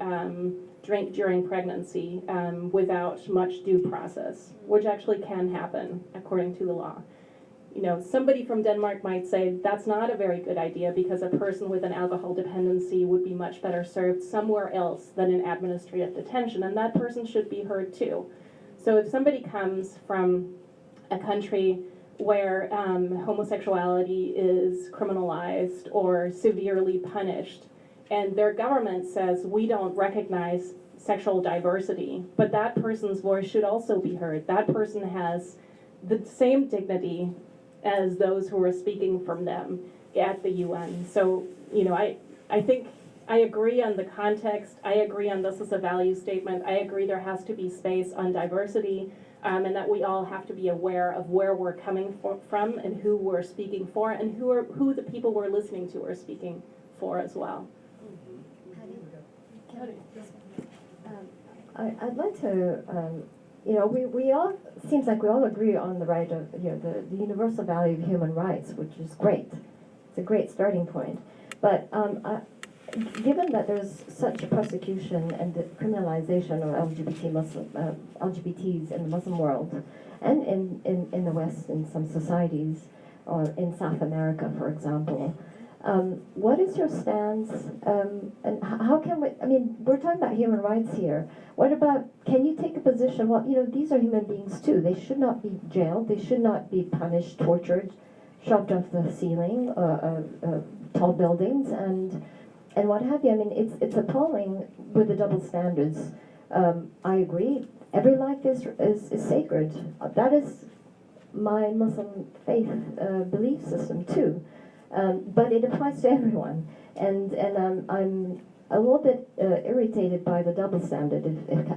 drink during pregnancy without much due process, which actually can happen according to the law. Somebody from Denmark might say that's not a very good idea, because a person with an alcohol dependency would be much better served somewhere else than in administrative detention, and that person should be heard too. So if somebody comes from a country where homosexuality is criminalized or severely punished, and their government says we don't recognize sexual diversity, but that person's voice should also be heard. That person has the same dignity as those who are speaking from them at the UN. So, I think I agree on the context. I agree on this is a value statement. I agree there has to be space on diversity, and that we all have to be aware of where we're coming from and who we're speaking for and who the people we're listening to are speaking for as well. I'd like to, we all, seems like we all agree on the right of, the universal value of human rights, which is great. It's a great starting point. But given that there's such persecution and the criminalization of LGBTs in the Muslim world and in the West in some societies, or in South America, for example, what is your stance, and how can we, we're talking about human rights here. What about, can you take a position, well, these are human beings too. They should not be jailed. They should not be punished, tortured, shoved off the ceiling, tall buildings, and what have you. It's appalling with the double standards. I agree. Every life is sacred. That is my Muslim faith belief system too. But it applies to everyone, and I'm a little bit irritated by the double standard,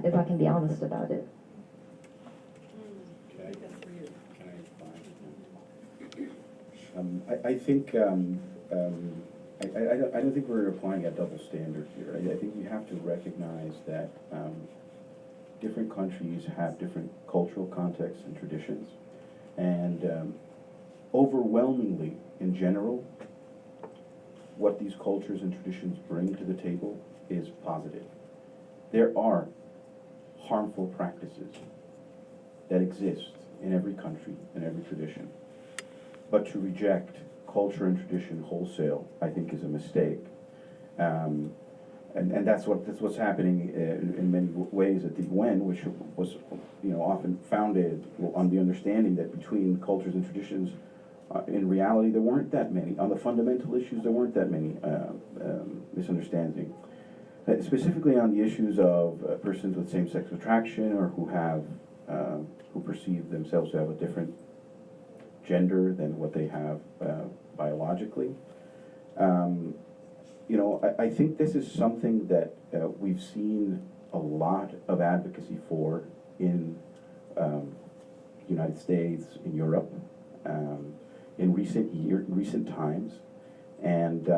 if I can be honest about it. Okay. I think I don't think we're applying a double standard here. I think you have to recognize that different countries have different cultural contexts and traditions, and overwhelmingly, in general, what these cultures and traditions bring to the table is positive. There are harmful practices that exist in every country and every tradition. But to reject culture and tradition wholesale, I think, is a mistake. And that's what's happening in many ways at the UN, which was often founded on the understanding that between cultures and traditions, in reality, there weren't that many. On the fundamental issues, there weren't that many misunderstandings. Specifically on the issues of persons with same-sex attraction, or who perceive themselves to have a different gender than what they have biologically. I think this is something that we've seen a lot of advocacy for in the United States, in Europe, in recent times, and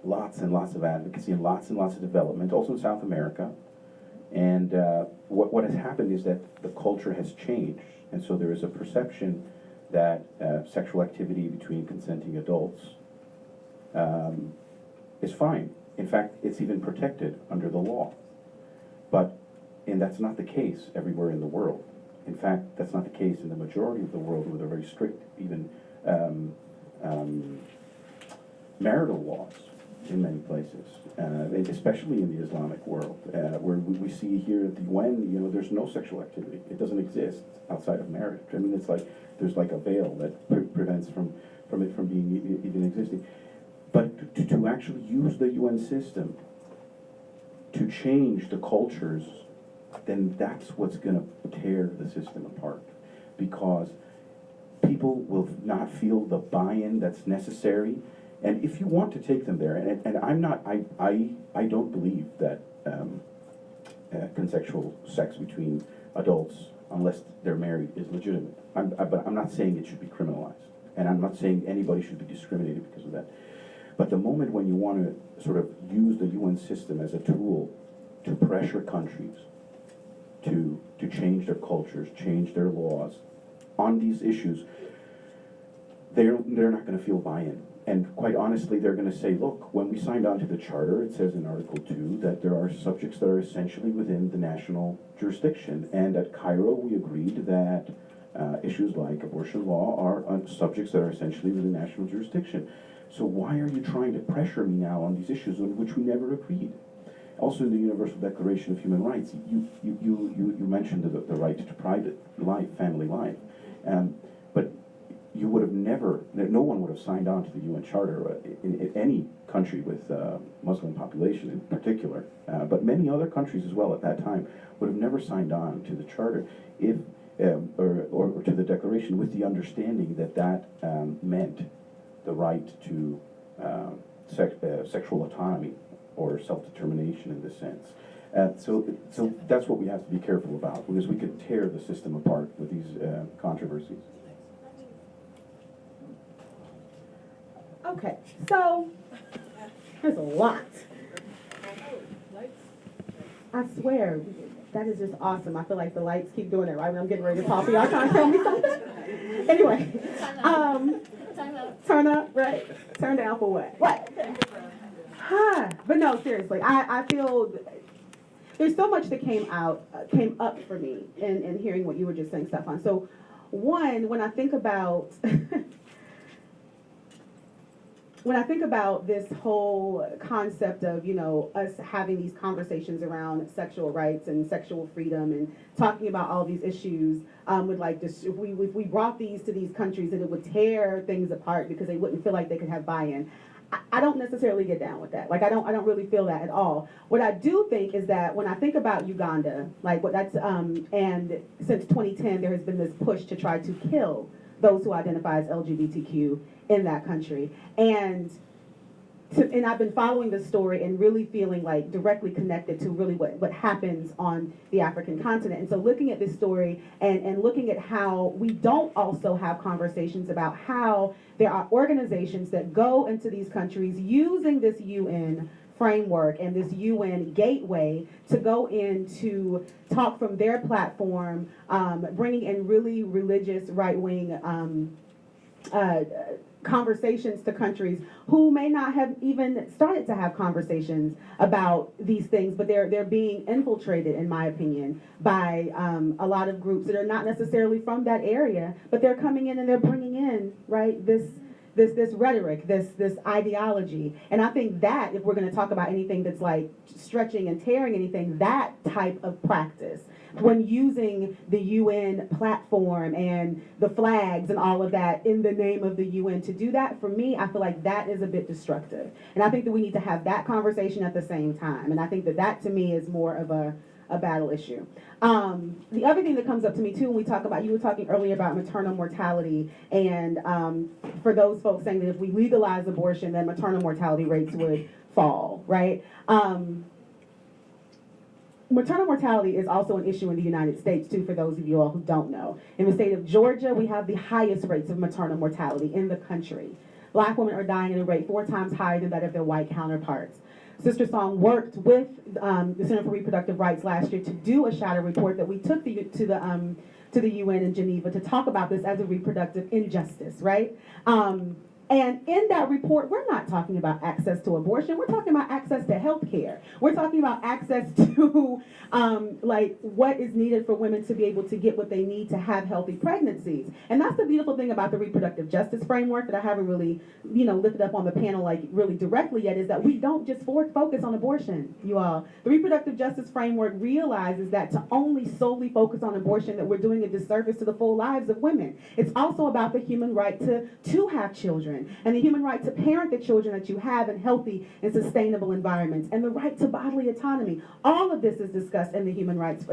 lots and lots of advocacy and lots of development, also in South America. And what has happened is that the culture has changed, and so there is a perception that sexual activity between consenting adults is fine. In fact, it's even protected under the law. And that's not the case everywhere in the world. In fact, that's not the case in the majority of the world, where they're very strict, even marital laws in many places, and especially in the Islamic world, where we see here at the UN, there's no sexual activity. It doesn't exist outside of marriage. It's like there's like a veil that prevents from it from being even existing. But to actually use the UN system to change the cultures, then that's what's going to tear the system apart, because people will not feel the buy-in that's necessary. And if you want to take them there, and I don't believe that consensual sex between adults, unless they're married, is legitimate. But I'm not saying it should be criminalized, and I'm not saying anybody should be discriminated because of that. But the moment when you want to sort of use the UN system as a tool to pressure countries to change their cultures, change their laws on these issues, they're not going to feel buy-in. And quite honestly, they're going to say, look, when we signed on to the Charter, it says in Article 2 that there are subjects that are essentially within the national jurisdiction. And at Cairo, we agreed that issues like abortion law are subjects that are essentially within national jurisdiction. So why are you trying to pressure me now on these issues on which we never agreed? Also, in the Universal Declaration of Human Rights, you mentioned the right to private life, family life. But you would have no one would have signed on to the UN Charter in any country with Muslim population in particular, but many other countries as well at that time would have never signed on to the Charter or to the Declaration with the understanding that meant the right to sexual autonomy or self-determination in this sense. So that's what we have to be careful about, because we could tear the system apart with these controversies. Okay, so there's a lot. I swear, that is just awesome. I feel like the lights keep doing it right when I'm getting ready to talk. Y'all trying to tell me something? Anyway, Time out. turn up, right? Turn down for what? What? But no, seriously, I feel there's so much that came up for me in hearing what you were just saying, Stefan. So, one, when I think about this whole concept of, you know, us having these conversations around sexual rights and sexual freedom and talking about all these issues, would like this, if we brought these to these countries, that it would tear things apart because they wouldn't feel like they could have buy-in. I don't necessarily get down with that. Like, I don't really feel that at all. What I do think is that when I think about Uganda, like what that's and since 2010 there has been this push to try to kill those who identify as LGBTQ in that country. And I've been following this story and really feeling like directly connected to really what happens on the African continent. And so looking at this story and looking at how we don't also have conversations about how there are organizations that go into these countries using this UN framework and this UN gateway to go in to talk from their platform, bringing in really religious right-wing conversations to countries who may not have even started to have conversations about these things, but they're being infiltrated, in my opinion, by a lot of groups that are not necessarily from that area, but they're coming in and they're bringing in, right, this rhetoric, this ideology. And I think that if we're going to talk about anything that's like stretching and tearing anything, that type of practice, when using the UN platform and the flags and all of that in the name of the UN to do that, for me, I feel like that is a bit destructive. And I think that we need to have that conversation at the same time. And I think that to me is more of a battle issue. The other thing that comes up to me too when we talk about, you were talking earlier about maternal mortality, and for those folks saying that if we legalize abortion, then maternal mortality rates would fall, right? Maternal mortality is also an issue in the United States too, for those of you all who don't know. In the state of Georgia, we have the highest rates of maternal mortality in the country. Black women are dying at a rate 4 times higher than that of their white counterparts. Sister Song worked with the Center for Reproductive Rights last year to do a shadow report that we took to the UN in Geneva to talk about this as a reproductive injustice, right? And in that report, we're not talking about access to abortion. We're talking about access to health care. We're talking about access to like what is needed for women to be able to get what they need to have healthy pregnancies. And that's the beautiful thing about the reproductive justice framework that I haven't really, you know, lifted up on the panel like really directly yet, is that we don't just focus on abortion, you all. The reproductive justice framework realizes that to only solely focus on abortion, that we're doing a disservice to the full lives of women. It's also about the human right to have children, and the human right to parent the children that you have in healthy and sustainable environments, and the right to bodily autonomy. All of this is discussed in the human rights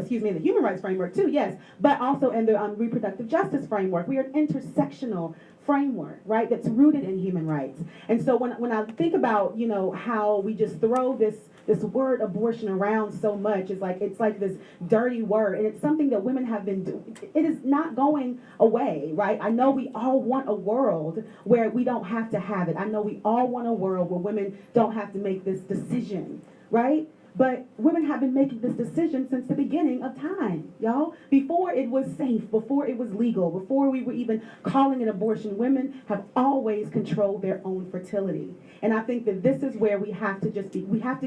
framework too, yes, but also in the reproductive justice framework. We are an intersectional framework, right, that's rooted in human rights. And so when I think about, you know, how we just throw this word abortion around so much, it's like this dirty word, and it's something that women have been doing. It is not going away, right? I know we all want a world where we don't have to have it. I know we all want a world where women don't have to make this decision, right? But women have been making this decision since the beginning of time, y'all. Before it was safe, before it was legal, before we were even calling it abortion, women have always controlled their own fertility. And I think that this is where we have to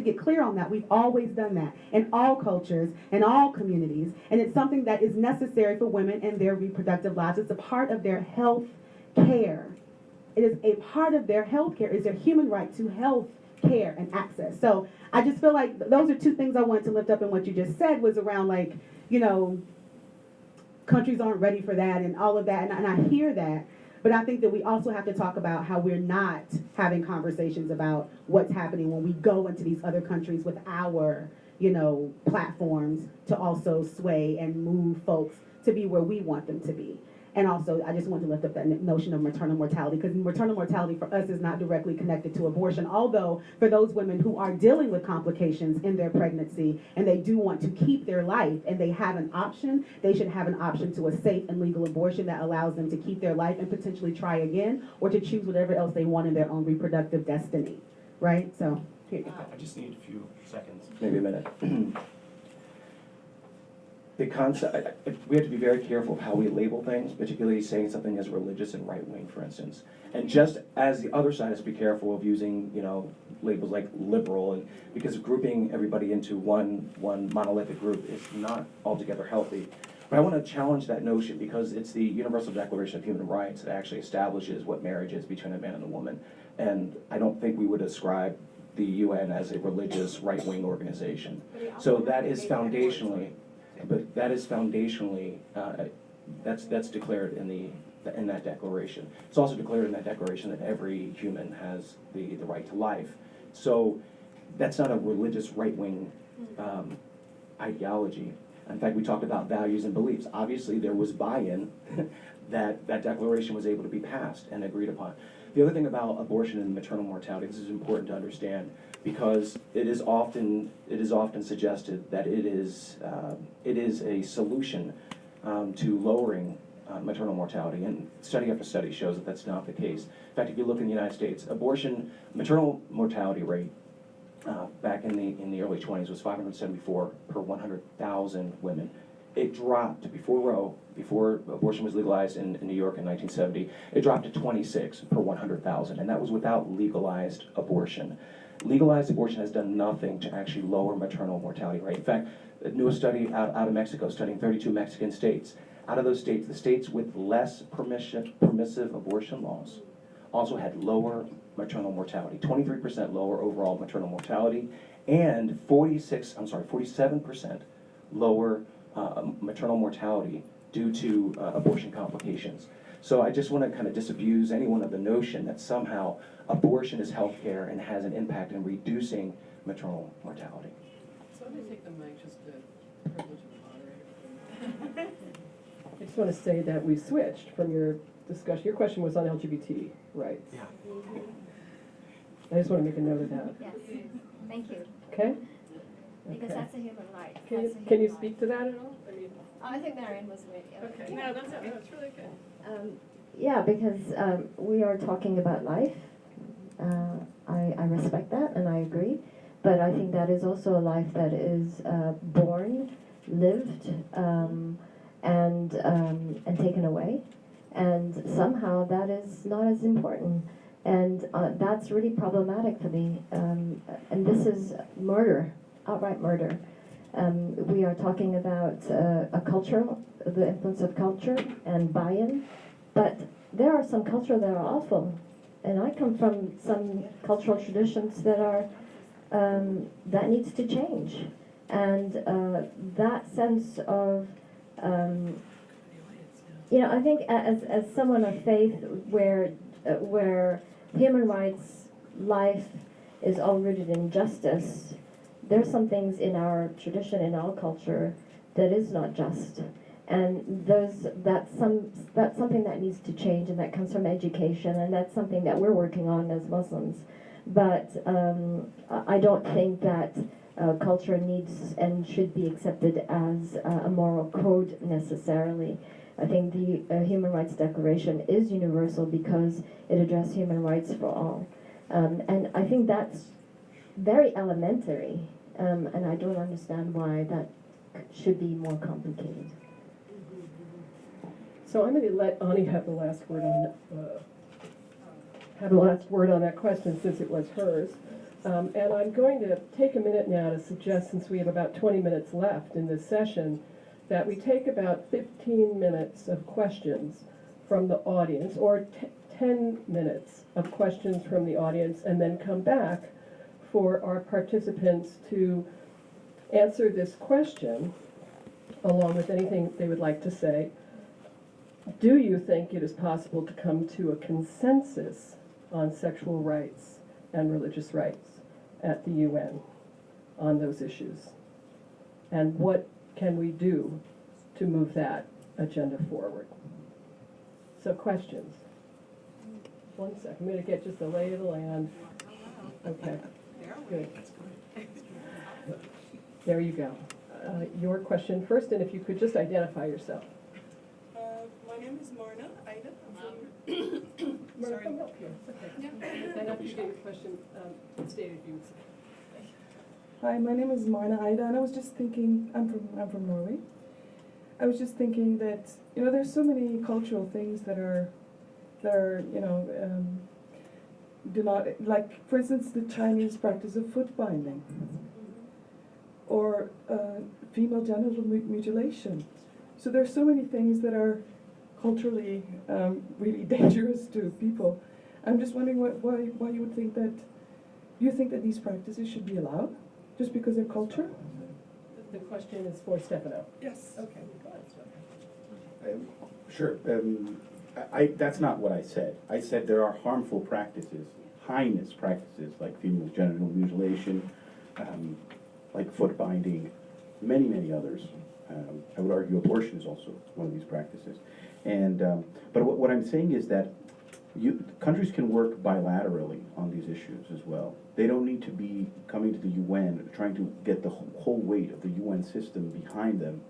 get clear on that. We've always done that in all cultures, in all communities. And it's something that is necessary for women in their reproductive lives. It's a part of their health care. It is a part of their health care. It's their human right to health care and access. So I just feel like those are two things I wanted to lift up in what you just said, was around, like, you know, countries aren't ready for that and all of that. And I hear that. But I think that we also have to talk about how we're not having conversations about what's happening when we go into these other countries with our, you know, platforms to also sway and move folks to be where we want them to be. And also, I just wanted to lift up that notion of maternal mortality, because maternal mortality for us is not directly connected to abortion, although for those women who are dealing with complications in their pregnancy and they do want to keep their life and they have an option, they should have an option to a safe and legal abortion that allows them to keep their life and potentially try again, or to choose whatever else they want in their own reproductive destiny, right? So, here you go. I just need a few seconds, maybe a minute. The concept, we have to be very careful of how we label things, particularly saying something as religious and right-wing, for instance. And just as the other side has to be careful of using, labels like liberal, and because grouping everybody into one monolithic group is not altogether healthy. But I want to challenge that notion because it's the Universal Declaration of Human Rights that actually establishes what marriage is between a man and a woman. And I don't think we would ascribe the UN as a religious right-wing organization. So that is foundationally. But that is foundationally, that's declared in that declaration. It's also declared in that declaration that every human has the right to life. So that's not a religious right-wing ideology. In fact, we talked about values and beliefs. Obviously, there was buy-in that declaration was able to be passed and agreed upon. The other thing about abortion and maternal mortality, this is important to understand, because it is often suggested that it is a solution to lowering maternal mortality, and study after study shows that that's not the case. In fact, if you look in the United States, maternal mortality rate back in the early 20s was 574 per 100,000 women. It dropped before abortion was legalized in New York in 1970, it dropped to 26 per 100,000, and that was without legalized abortion. Legalized abortion has done nothing to actually lower maternal mortality rate. In fact, a newest study out of Mexico, studying 32 Mexican states. Out of those states, the states with less permissive abortion laws also had lower maternal mortality, 23% lower overall maternal mortality, and 47% lower maternal mortality due to abortion complications. So I just want to kind of disabuse anyone of the notion that somehow abortion is healthcare and has an impact in reducing maternal mortality. Somebody take the mic just to privilege the moderator. I just want to say that we switched from your discussion. Your question was on LGBT rights. Yeah. I just want to make a note of that. Yes, thank you. Okay? Because Okay. that's a human right. Can you speak to that at all? I think Marion was ready. Okay. No, that's really good. Yeah, because we are talking about life. I respect that and I agree. But I think that is also a life that is born, lived, and taken away. And somehow that is not as important. And that's really problematic for me. And this is murder, outright murder. We are talking about a culture, the influence of culture and buy-in. But there are some cultures that are awful. And I come from some cultural traditions that are that needs to change. And that sense of I think as someone of faith, where human rights, life is all rooted in justice, there's some things in our tradition, in our culture, that is not just, and that's something that needs to change, and that comes from education, and that's something that we're working on as Muslims. But I don't think that culture needs and should be accepted as a moral code necessarily. I think the Human Rights Declaration is universal because it addresses human rights for all. And I think that's very elementary, and I don't understand why that should be more complicated. So I'm going to let Ani have the last word on that question, since it was hers. And I'm going to take a minute now to suggest, since we have about 20 minutes left in this session, that we take about 15 minutes of questions from the audience, or 10 minutes of questions from the audience, and then come back for our participants to answer this question, along with anything they would like to say. Do you think it is possible to come to a consensus on sexual rights and religious rights at the UN on those issues? And what can we do to move that agenda forward? So questions? One sec, I'm gonna get just the lay of the land. Okay, good. There you go. Your question first, and if you could just identify yourself. My name is Marna Ida. Mark, come up here. Okay. Stand up, you get your question stated, if you would say. Hi, my name is Marna Ida, and I was just thinking, I'm from Norway. I was just thinking that, you know, there's so many cultural things that are you know, do not, like, for instance, the Chinese practice of foot binding, or female genital mutilation. So there's so many things that are culturally really dangerous to people. I'm just wondering why you would think that, you think that these practices should be allowed, just because they're culture? The question is for Stefano. Yes. Okay, go ahead, Stefano. Sure. That's not what I said. I said there are harmful practices, heinous practices, like female genital mutilation, like foot binding, many, many others. I would argue abortion is also one of these practices. And but what I'm saying is that countries can work bilaterally on these issues as well. They don't need to be coming to the UN, trying to get the whole weight of the UN system behind them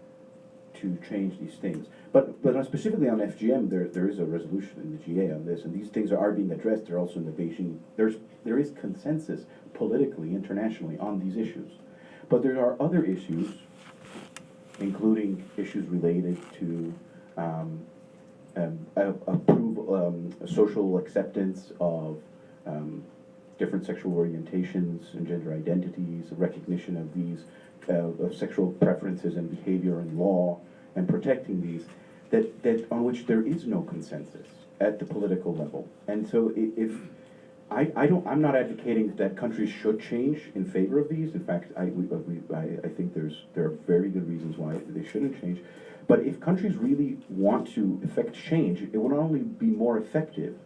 to change these things. But specifically on FGM, there is a resolution in the GA on this, and these things are being addressed. They're also in the Beijing. There is consensus politically, internationally on these issues. But there are other issues, including issues related to social acceptance of different sexual orientations and gender identities, recognition of these of sexual preferences and behavior in law, and protecting these, that on which there is no consensus at the political level. And so I'm not advocating that countries should change in favor of these. In fact, I think there are very good reasons why they shouldn't change. But if countries really want to effect change, it will not only be more effective,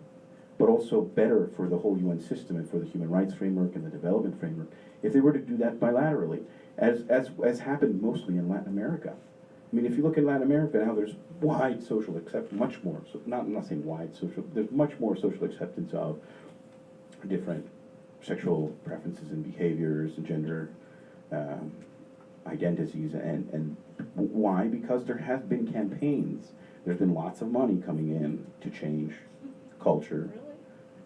but also better for the whole UN system and for the human rights framework and the development framework, if they were to do that bilaterally, as happened mostly in Latin America. I mean, if you look at Latin America now, there's wide social acceptance, much more, so I'm not saying wide social, there's much more social acceptance of different sexual preferences and behaviors and gender identities, and why? Because there have been campaigns. There's been lots of money coming in to change culture.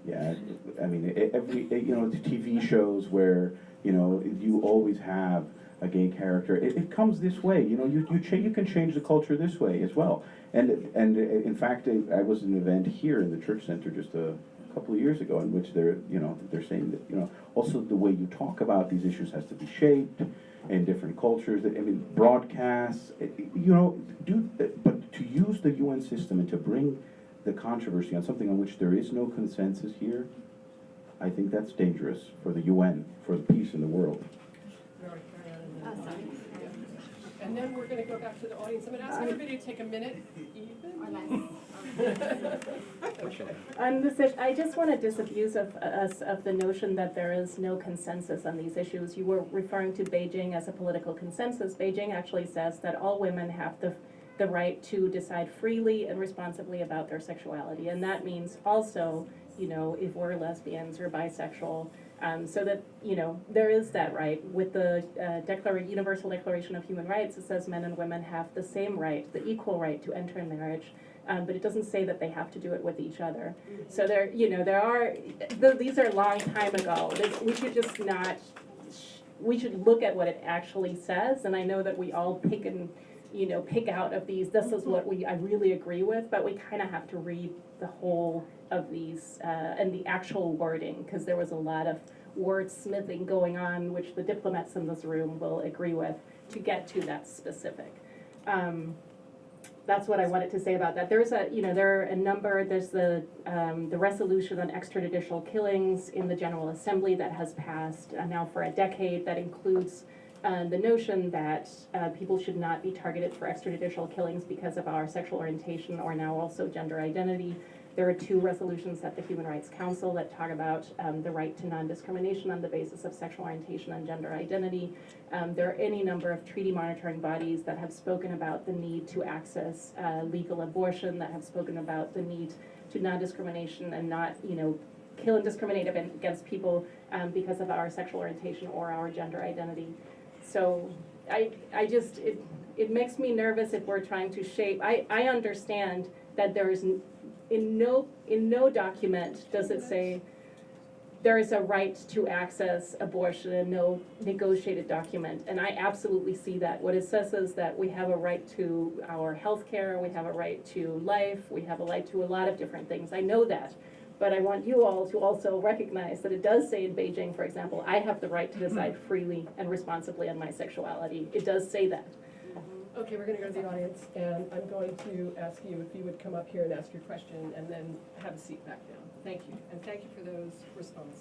Yeah, I mean, the TV shows where, you always have a gay character. It comes this way, you can change the culture this way as well. And in fact, I was at an event here in the church center just a couple of years ago in which they're saying that, also the way you talk about these issues has to be shaped in different cultures. I mean, broadcasts, but to use the UN system and to bring the controversy on something on which there is no consensus here, I think that's dangerous for the UN, for the peace in the world. And then we're going to go back to the audience. I'm going to ask everybody to take a minute, even. On this issue, I just want to disabuse us of the notion that there is no consensus on these issues. You were referring to Beijing as a political consensus. Beijing actually says that all women have the right to decide freely and responsibly about their sexuality. And that means also, if we're lesbians or bisexual, so that, there is that right. With the Universal Declaration of Human Rights, it says men and women have the same right, the equal right to enter marriage, but it doesn't say that they have to do it with each other. So these are a long time ago. We should just not, we should look at what it actually says, and I know that we all pick out of these, this is what I really agree with, but we kind of have to read the whole of these and the actual wording, because there was a lot of wordsmithing going on, which the diplomats in this room will agree with, to get to that specific. That's what I wanted to say about that. There's there are a number, there's the resolution on extrajudicial killings in the General Assembly that has passed now for a decade, that includes the notion that people should not be targeted for extrajudicial killings because of our sexual orientation or now also gender identity. There are 2 resolutions at the Human Rights Council that talk about the right to non-discrimination on the basis of sexual orientation and gender identity. There are any number of treaty monitoring bodies that have spoken about the need to access legal abortion, that have spoken about the need to non-discrimination and not, kill and discriminate against people because of our sexual orientation or our gender identity. So I just, it makes me nervous if we're trying to shape. I understand that there is in no document does it say there is a right to access abortion in no negotiated document, and I absolutely see that. What it says is that we have a right to our health care, we have a right to life, we have a right to a lot of different things. I know that. But I want you all to also recognize that it does say in Beijing, for example, I have the right to decide freely and responsibly on my sexuality. It does say that. Okay, we're going to go to the audience, and I'm going to ask you if you would come up here and ask your question, and then have a seat back down. Thank you, and thank you for those responses.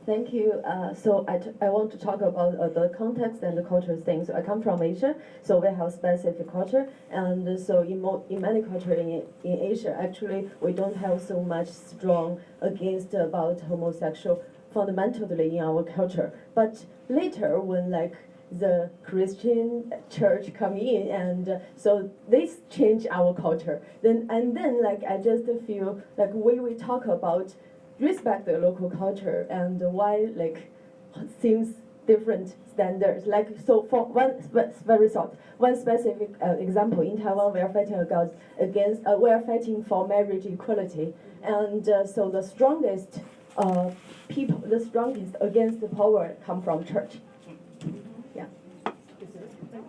Thank you. So I want to talk about the context and the cultural things. So I come from Asia, so we have specific culture, and so in many cultures in Asia, actually, we don't have so much strong against about homosexual fundamentally in our culture. But later, when the Christian church come in, and so this change our culture. Then I just feel we talk about respect the local culture and why seems different standards. So for very short, one specific example in Taiwan, we are fighting for marriage equality, and so the strongest against the power come from church.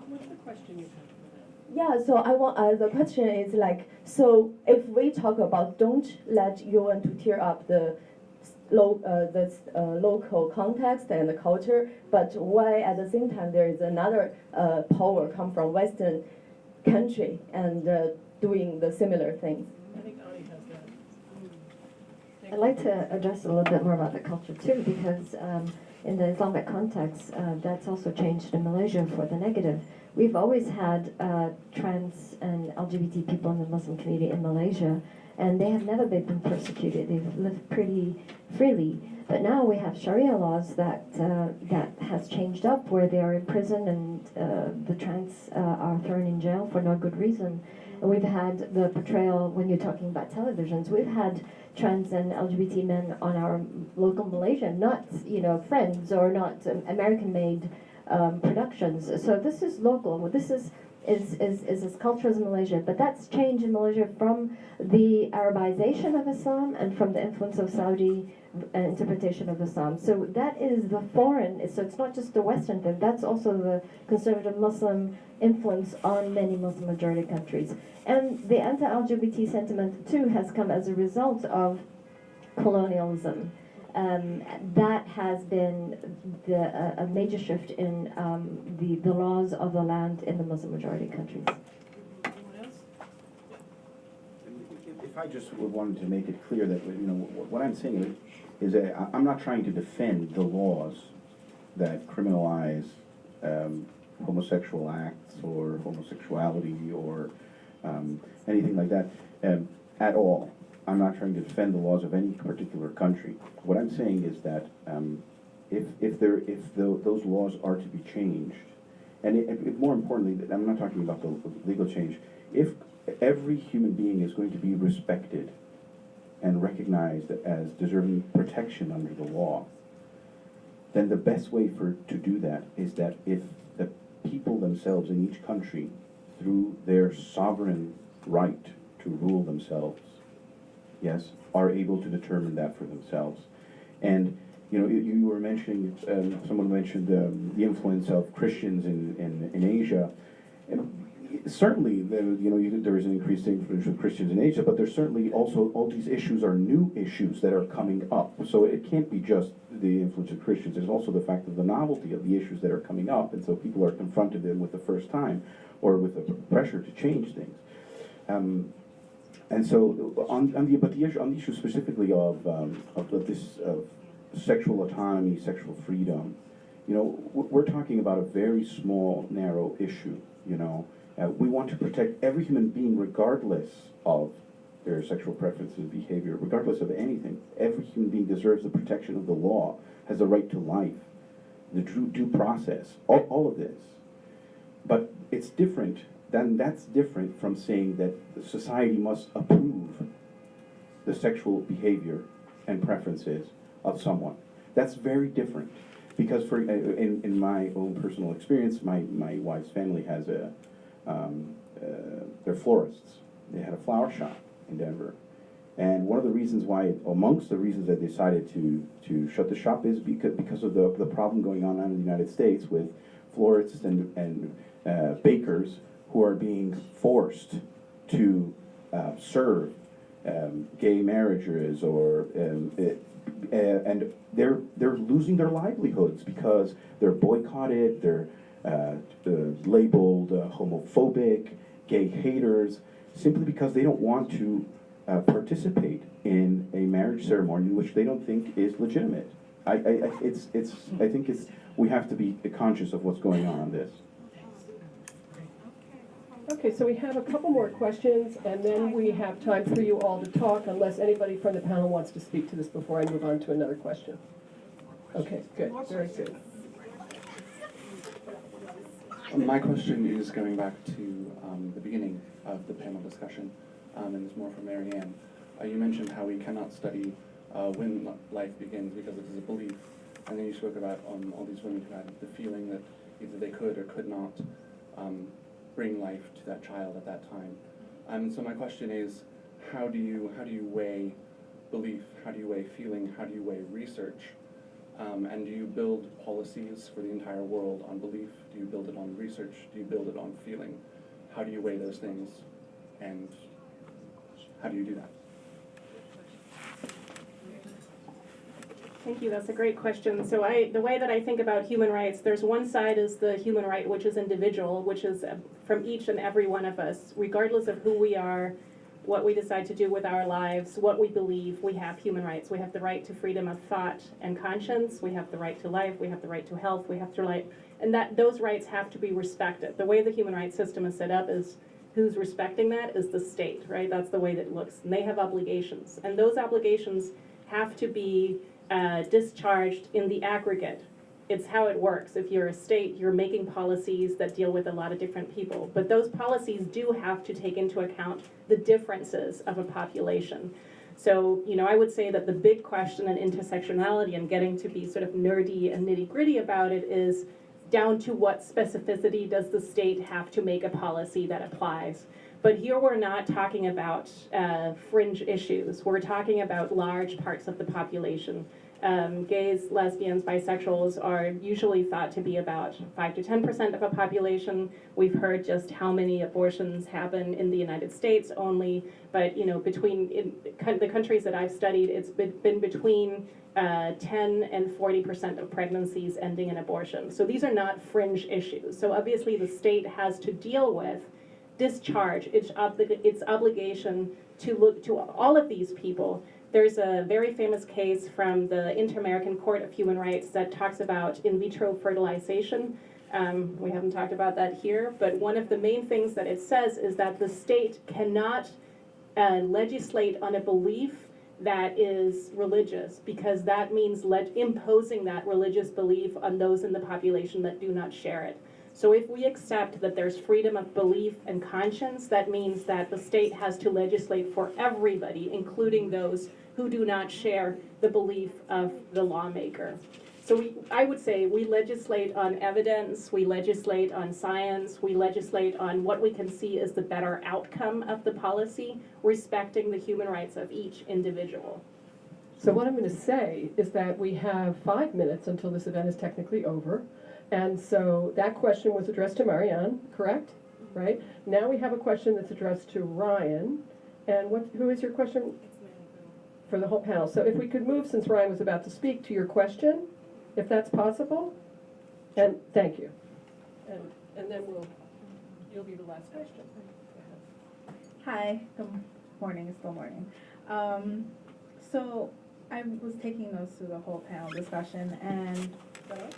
What's the question you have for them? Yeah, so I want the question is so if we talk about don't let UN to tear up the local context and the culture, but why at the same time there is another power come from Western country and doing the similar things? I think Ani has that. I'd like to address a little bit more about the culture too, because in the Islamic context, that's also changed in Malaysia for the negative. We've always had trans and LGBT people in the Muslim community in Malaysia, and they have never been persecuted. They've lived pretty freely. But now we have Sharia laws that has changed up, where they are in prison and the trans are thrown in jail for no good reason. And we've had the portrayal, when you're talking about televisions, we've had trans and LGBT men on our local Malaysia, not Friends or not American-made productions. So this is local. This is as culture as Malaysia, but that's changed in Malaysia from the Arabization of Islam and from the influence of Saudi interpretation of Islam. So that is the foreign, so it's not just the Western thing, that's also the conservative Muslim influence on many Muslim majority countries. And the anti-LGBT sentiment too has come as a result of colonialism. That has been a major shift in the laws of the land in the Muslim majority countries. Anyone else? If I just wanted to make it clear that what I'm saying is that I'm not trying to defend the laws that criminalize homosexual acts or homosexuality or anything like that at all. I'm not trying to defend the laws of any particular country. What I'm saying is that if those laws are to be changed, and more importantly, I'm not talking about the legal change, if every human being is going to be respected and recognized as deserving protection under the law, then the best way to do that is that if the people themselves in each country, through their sovereign right to rule themselves, yes, are able to determine that for themselves. And you were mentioning, someone mentioned the influence of Christians in Asia. And certainly, there is an increased influence of Christians in Asia, but there's certainly also all these issues are new issues that are coming up. So it can't be just the influence of Christians. There's also the fact of the novelty of the issues that are coming up, and so people are confronted with the first time, or with the pressure to change things. And so on the issue specifically of sexual autonomy, sexual freedom, we're talking about a very small, narrow issue. We want to protect every human being regardless of their sexual preferences, behavior, regardless of anything. Every human being deserves the protection of the law, has the right to life, the due process, all of this. But it's different, that's different from saying that the society must approve the sexual behavior and preferences of someone. That's very different. Because in my own personal experience, my wife's family has they're florists. They had a flower shop in Denver. And one of the reasons why, amongst the reasons they decided to shut the shop is because of the problem going on in the United States with florists and bakers who are being forced to serve gay marriages or and they're losing their livelihoods because they're boycotted, they're labeled homophobic, gay haters, simply because they don't want to participate in a marriage ceremony which they don't think is legitimate. I think we have to be conscious of what's going on this. Okay, so we have a couple more questions, and then we have time for you all to talk, unless anybody from the panel wants to speak to this before I move on to another question. Okay, good, very good. My question is going back to the beginning of the panel discussion, and it's more for Marianne. You mentioned how we cannot study when life begins because it is a belief, and then you spoke about all these women who had the feeling that either they could or could not bring life to that child at that time. So my question is, how do you weigh belief? How do you weigh feeling? How do you weigh research? And do you build policies for the entire world on belief? Do you build it on research? Do you build it on feeling? How do you weigh those things? And how do you do that? Thank you, that's a great question. So the way that I think about human rights, there's one side is the human right, which is individual, which is from each and every one of us, regardless of who we are, what we decide to do with our lives, what we believe, we have human rights. We have the right to freedom of thought and conscience, we have the right to life, we have the right to health, we have to life, and those rights have to be respected. The way the human rights system is set up is who's respecting that is the state, right? That's the way that it looks. And they have obligations, and those obligations have to be discharged in the aggregate. It's how it works. If you're a state, you're making policies that deal with a lot of different people. But those policies do have to take into account the differences of a population. So, I would say that the big question in intersectionality and getting to be sort of nerdy and nitty-gritty about it is down to what specificity does the state have to make a policy that applies. But here we're not talking about fringe issues. We're talking about large parts of the population. Gays, lesbians, bisexuals are usually thought to be about 5 to 10% of a population. We've heard just how many abortions happen in the United States only, but between the countries that I've studied, it's been between 10 and 40% of pregnancies ending in abortion. So these are not fringe issues. So obviously the state has to deal with discharge its obligation to look to all of these people. There's a very famous case from the Inter-American Court of Human Rights that talks about in vitro fertilization. We haven't talked about that here, but one of the main things that it says is that the state cannot legislate on a belief that is religious, because that means imposing that religious belief on those in the population that do not share it. So if we accept that there's freedom of belief and conscience, that means that the state has to legislate for everybody, including those who do not share the belief of the lawmaker. So I would say we legislate on evidence, we legislate on science, we legislate on what we can see as the better outcome of the policy, respecting the human rights of each individual. So what I'm going to say is that we have 5 minutes until this event is technically over. And so that question was addressed to Marianne, correct? Right? Now we have a question that's addressed to Ryan. And who is your question? For the whole panel. So if we could move, since Ryan was about to speak, to your question, if that's possible. And thank you. And then you'll be the last question. Hi, good morning, it's still morning. So I was taking notes through the whole panel discussion, and okay.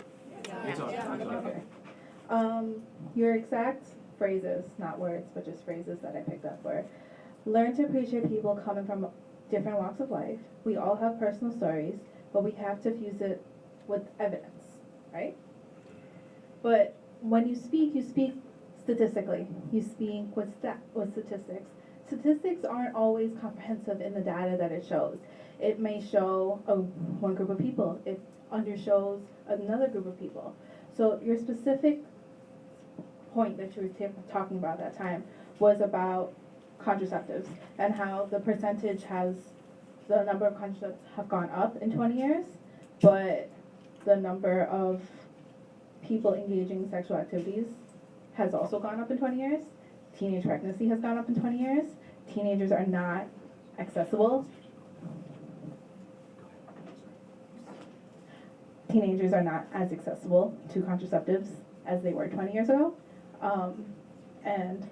Your exact phrases, not words, but just phrases that I picked up were, learn to appreciate people coming from different walks of life. We all have personal stories, but we have to fuse it with evidence, right? But when you speak statistically. You speak with statistics. Statistics aren't always comprehensive in the data that it shows. It may show one group of people. It undershows another group of people. So your specific point that you were talking about at that time was about contraceptives and how the number of contraceptives have gone up in 20 years, but the number of people engaging in sexual activities has also gone up in 20 years. Teenage pregnancy has gone up in 20 years. Teenagers are not accessible. Teenagers are not as accessible to contraceptives as they were 20 years ago. And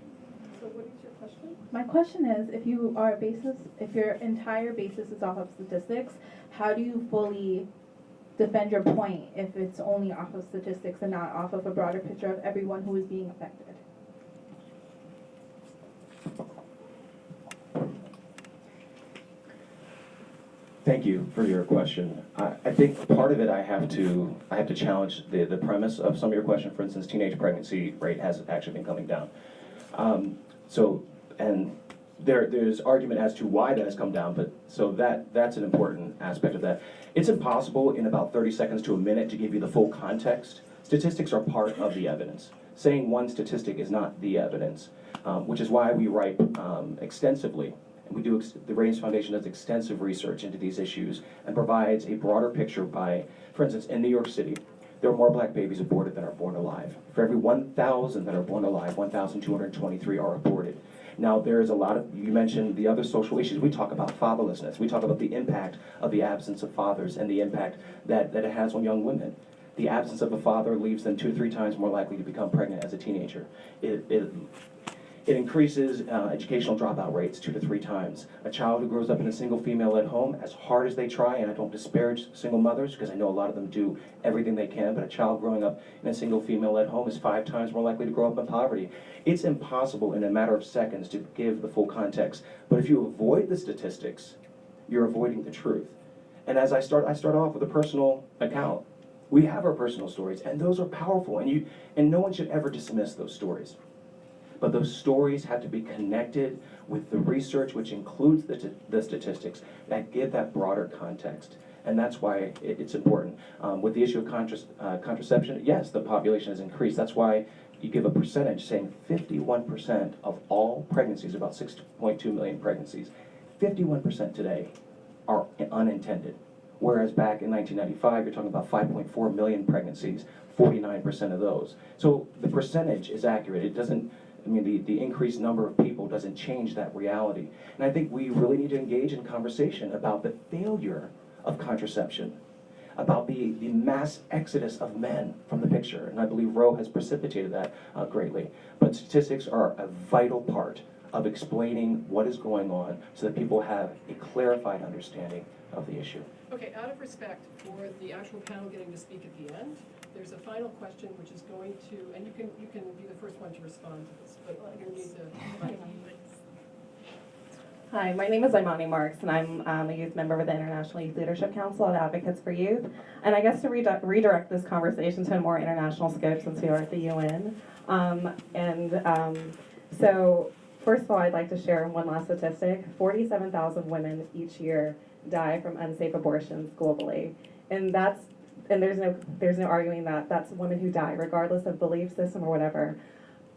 So what is your question? my question is, if your entire basis is off of statistics, how do you fully defend your point if it's only off of statistics and not off of a broader picture of everyone who is being affected? Thank you for your question. I think part of it I have to challenge the premise of some of your question. For instance, teenage pregnancy rate has actually been coming down. There's argument as to why that has come down, but so that's an important aspect of that. It's impossible in about 30 seconds to a minute to give you the full context. Statistics are part of the evidence. Saying one statistic is not the evidence, which is why we write extensively. And the Radiance Foundation does extensive research into these issues and provides a broader picture by, for instance, in New York City, there are more black babies aborted than are born alive. For every 1,000 that are born alive, 1,223 are aborted. Now, there's a lot of, you mentioned the other social issues. We talk about fatherlessness. We talk about the impact of the absence of fathers and the impact that it has on young women. The absence of a father leaves them 2 to 3 times more likely to become pregnant as a teenager. It increases educational dropout rates 2 to 3 times. A child who grows up in a single female-led home, as hard as they try, and I don't disparage single mothers because I know a lot of them do everything they can, but a child growing up in a single female-led home is 5 times more likely to grow up in poverty. It's impossible in a matter of seconds to give the full context, but if you avoid the statistics, you're avoiding the truth. And as I start off with a personal account. We have our personal stories, and those are powerful, and no one should ever dismiss those stories. But those stories have to be connected with the research, which includes the statistics that give that broader context. And that's why it's important. With the issue of contraception, yes, the population has increased. That's why you give a percentage saying 51% of all pregnancies, about 6.2 million pregnancies, 51% today are unintended. Whereas back in 1995, you're talking about 5.4 million pregnancies, 49% of those. So the percentage is accurate. It doesn't, the increased number of people doesn't change that reality. And I think we really need to engage in conversation about the failure of contraception, about the mass exodus of men from the picture. And I believe Roe has precipitated that greatly. But statistics are a vital part of explaining what is going on so that people have a clarified understanding of the issue. Okay, out of respect for the actual panel getting to speak at the end, there's a final question which is going to, and you can be the first one to respond to this, but you're going to need to. Hi, my name is Imani Marks, and I'm a youth member with the International Youth Leadership Council at Advocates for Youth. And I guess to redirect this conversation to a more international scope, since we are at the UN. So first of all, I'd like to share one last statistic. 47,000 women each year die from unsafe abortions globally. And there's no arguing that that's women who die, regardless of belief system or whatever.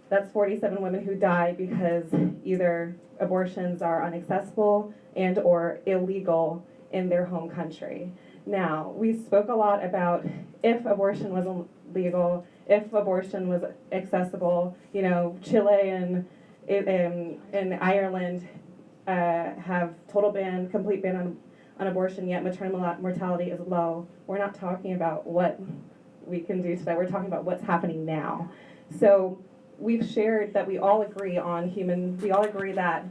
That's 47 women who die because either abortions are inaccessible and or illegal in their home country. Now, we spoke a lot about if abortion was legal, if abortion was accessible. Chile and Ireland have complete ban on abortion, yet maternal mortality is low. We're not talking about what we can do today. We're talking about what's happening now. So we've shared that we all agree that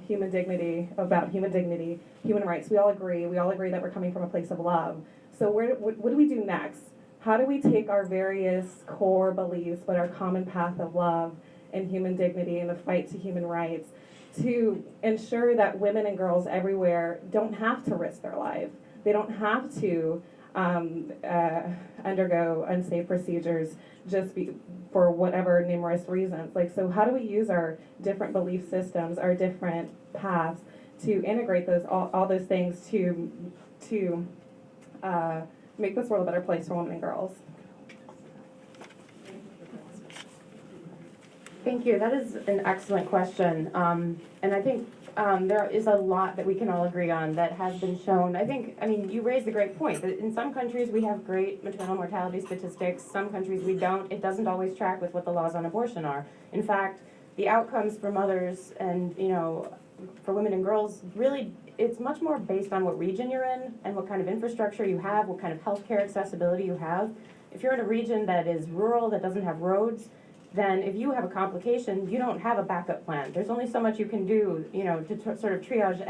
human dignity, human rights, we all agree that we're coming from a place of love. So what do we do next? How do we take our various core beliefs, but our common path of love and human dignity and the fight to human rights to ensure that women and girls everywhere don't have to risk their life. They don't have to undergo unsafe procedures for whatever numerous reasons. Like, so how do we use our different belief systems, our different paths, to integrate all those things to make this world a better place for women and girls? Thank you. That is an excellent question. And I think there is a lot that we can all agree on that has been shown. I mean, you raised a great point. That in some countries we have great maternal mortality statistics. Some countries we don't. It doesn't always track with what the laws on abortion are. In fact, the outcomes for mothers and, for women and girls, really, it's much more based on what region you're in and what kind of infrastructure you have, what kind of healthcare accessibility you have. If you're in a region that is rural, that doesn't have roads, then if you have a complication, you don't have a backup plan. There's only so much you can do, to sort of triage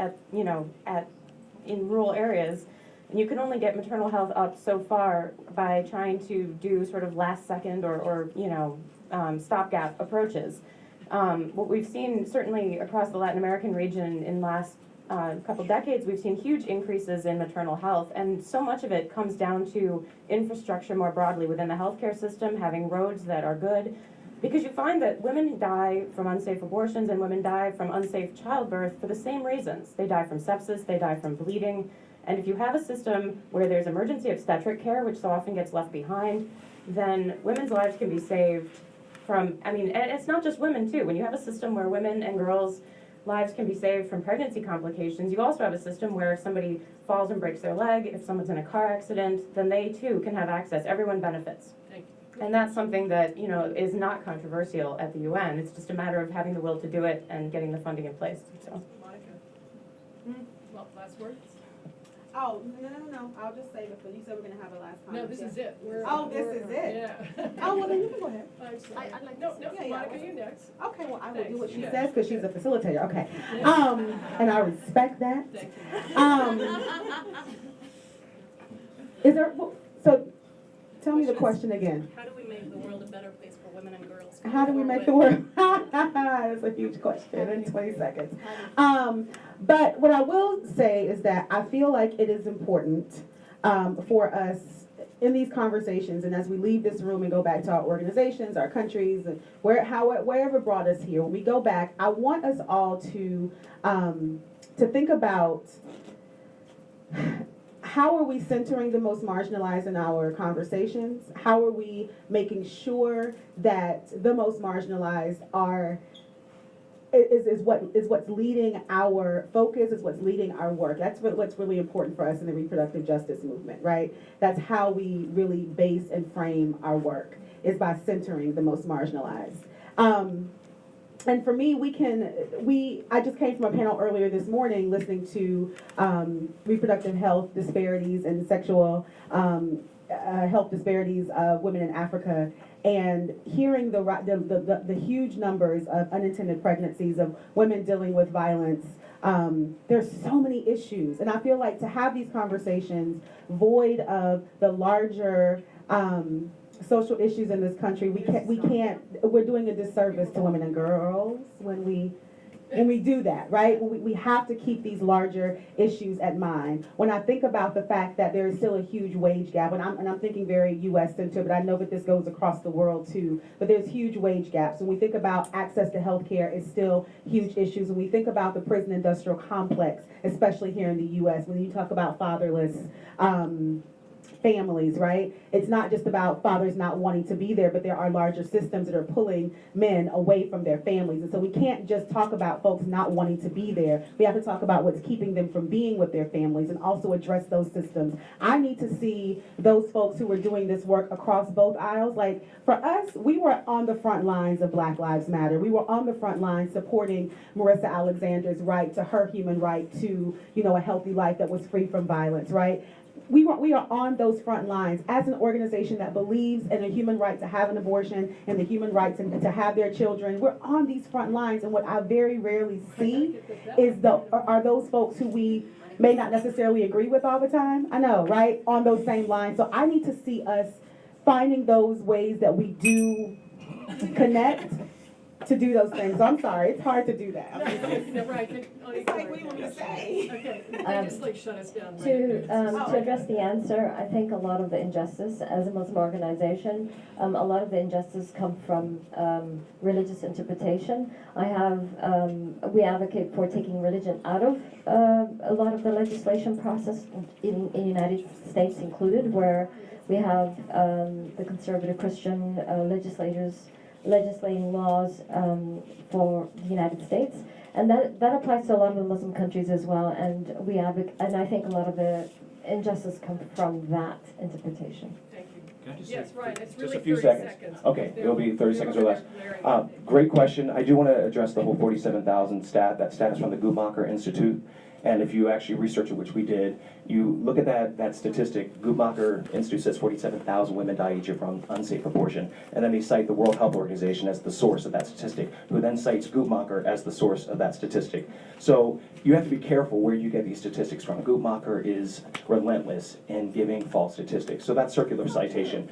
in rural areas. And you can only get maternal health up so far by trying to do sort of last second or stopgap approaches. What we've seen certainly across the Latin American region in the last couple decades, we've seen huge increases in maternal health, and so much of it comes down to infrastructure more broadly within the healthcare system, having roads that are good. Because you find that women die from unsafe abortions and women die from unsafe childbirth for the same reasons. They die from sepsis, they die from bleeding. And if you have a system where there's emergency obstetric care, which so often gets left behind, then women's lives can be saved from, and it's not just women too. When you have a system where women and girls' lives can be saved from pregnancy complications, you also have a system where if somebody falls and breaks their leg, if someone's in a car accident, then they too can have access. Everyone benefits. And that's something that, is not controversial at the UN. It's just a matter of having the will to do it and getting the funding in place. So. Monica? Well, last words? Oh, no. I'll just save it for you. Said we're going to have a last comment. No, this is it. This is it? Yeah. Oh, well, then you can go ahead. I'd like no, Monica, you next. Okay, well, I will Thanks. do what she Yeah. says because she's a facilitator. Okay. And I respect that. Thank you. Is there, so tell me the question again. How do we make the world a better place for women and girls? How do we make the world? That's a huge question in 20 seconds. But what I will say is that I feel like it is important for us in these conversations, and as we leave this room and go back to our organizations, our countries, and wherever brought us here, when we go back, I want us all to think about how are we centering the most marginalized in our conversations? How are we making sure that the most marginalized is what's leading our focus, is what's leading our work? That's what's really important for us in the reproductive justice movement, right? That's how we really base and frame our work, is by centering the most marginalized. And for me, I just came from a panel earlier this morning listening to reproductive health disparities and sexual health disparities of women in Africa, and hearing the huge numbers of unintended pregnancies, of women dealing with violence. There's so many issues, and I feel like to have these conversations void of the larger social issues in this country, we're doing a disservice to women and girls when we do that, right? We have to keep these larger issues at mind. When I think about the fact that there is still a huge wage gap, and I'm thinking very U.S. centered, but I know that this goes across the world too, but there's huge wage gaps. When we think about access to health care, it's still huge issues. When we think about the prison industrial complex, especially here in the U.S., when you talk about fatherless families, right? It's not just about fathers not wanting to be there, but there are larger systems that are pulling men away from their families. And so we can't just talk about folks not wanting to be there. We have to talk about what's keeping them from being with their families and also address those systems. I need to see those folks who are doing this work across both aisles. Like for us, we were on the front lines of Black Lives Matter. We were on the front lines supporting Marissa Alexander's right to her human right to, a healthy life that was free from violence, right? We are on those front lines as an organization that believes in a human right to have an abortion and the human right to have their children. We're on these front lines, and what I very rarely see are those folks who we may not necessarily agree with all the time. I know, right? On those same lines. So I need to see us finding those ways that we do connect to do those things. So I'm sorry, it's hard to do that. Yeah, right. It's like, what do you want me to say? Okay, they just like shut us down. To address the answer, I think a lot of the injustice, as a Muslim organization, a lot of the injustice come from religious interpretation. We advocate for taking religion out of a lot of the legislation process in the United States included, where we have the conservative Christian legislators legislating laws for the United States. And that applies to a lot of the Muslim countries as well, and and I think a lot of the injustice comes from that interpretation. Thank you. Can I just Yes, say, right, it's just really a few 30 seconds. Okay, it'll be 30 seconds or less. Larry. Great question. I do want to address the whole 47,000 stat. That stat is from the Guttmacher Institute. And if you actually research it, which we did, you look at that statistic. Guttmacher Institute says 47,000 women die each year from unsafe abortion. And then they cite the World Health Organization as the source of that statistic, who then cites Guttmacher as the source of that statistic. So you have to be careful where you get these statistics from. Guttmacher is relentless in giving false statistics. So that's circular citation.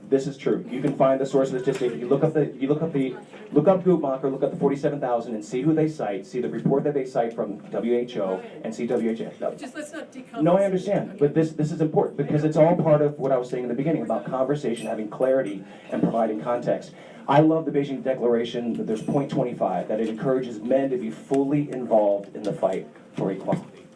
This is true. You can find the source of the statistic. You look up Guttmacher, look up the 47,000, and see who they cite. See the report that they cite from WHO, and see WHO. Just let's not decouple. No, I understand, but this is important because it's all part of what I was saying in the beginning about conversation, having clarity, and providing context. I love the Beijing Declaration that there's point 25, that it encourages men to be fully involved in the fight for equality.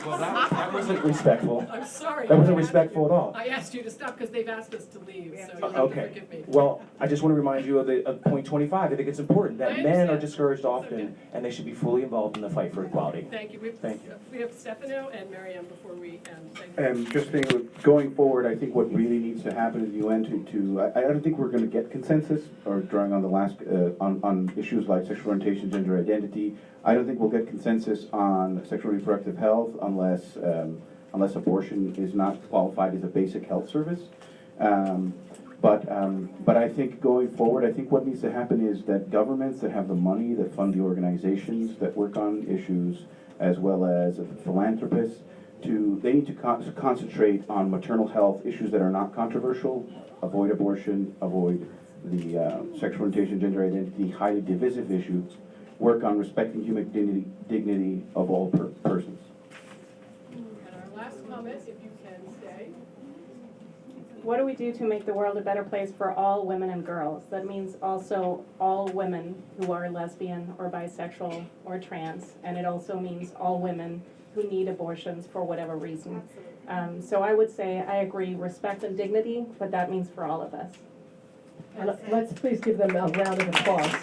Well, that wasn't respectful. I'm sorry. That wasn't respectful at all. I asked you to stop because they've asked us to leave, so you have Okay. to forgive me. Well, I just want to remind you of point 25. I think it's important that I men are understand. discouraged often, and they should be fully involved in the fight for equality. Thank you. Thank you. We have Stefano and Marianne before we end. Thank you. And just thinking, going forward, I think what really needs to happen in the UN I don't think we're going to get consensus, or drawing on the last, on issues like sexual orientation, gender identity. I don't think we'll get consensus on sexual and reproductive health unless abortion is not qualified as a basic health service. But I think going forward, I think what needs to happen is that governments that have the money, that fund the organizations that work on issues, as well as philanthropists, they need to concentrate on maternal health issues that are not controversial, avoid abortion, avoid the sexual orientation, gender identity, highly divisive issues, work on respecting human dignity of all persons. And our last comment, if you can stay. What do we do to make the world a better place for all women and girls? That means also all women who are lesbian or bisexual or trans, and it also means all women who need abortions for whatever reason. So I would say I agree, respect and dignity, but that means for all of us. And let's please give them a round of applause.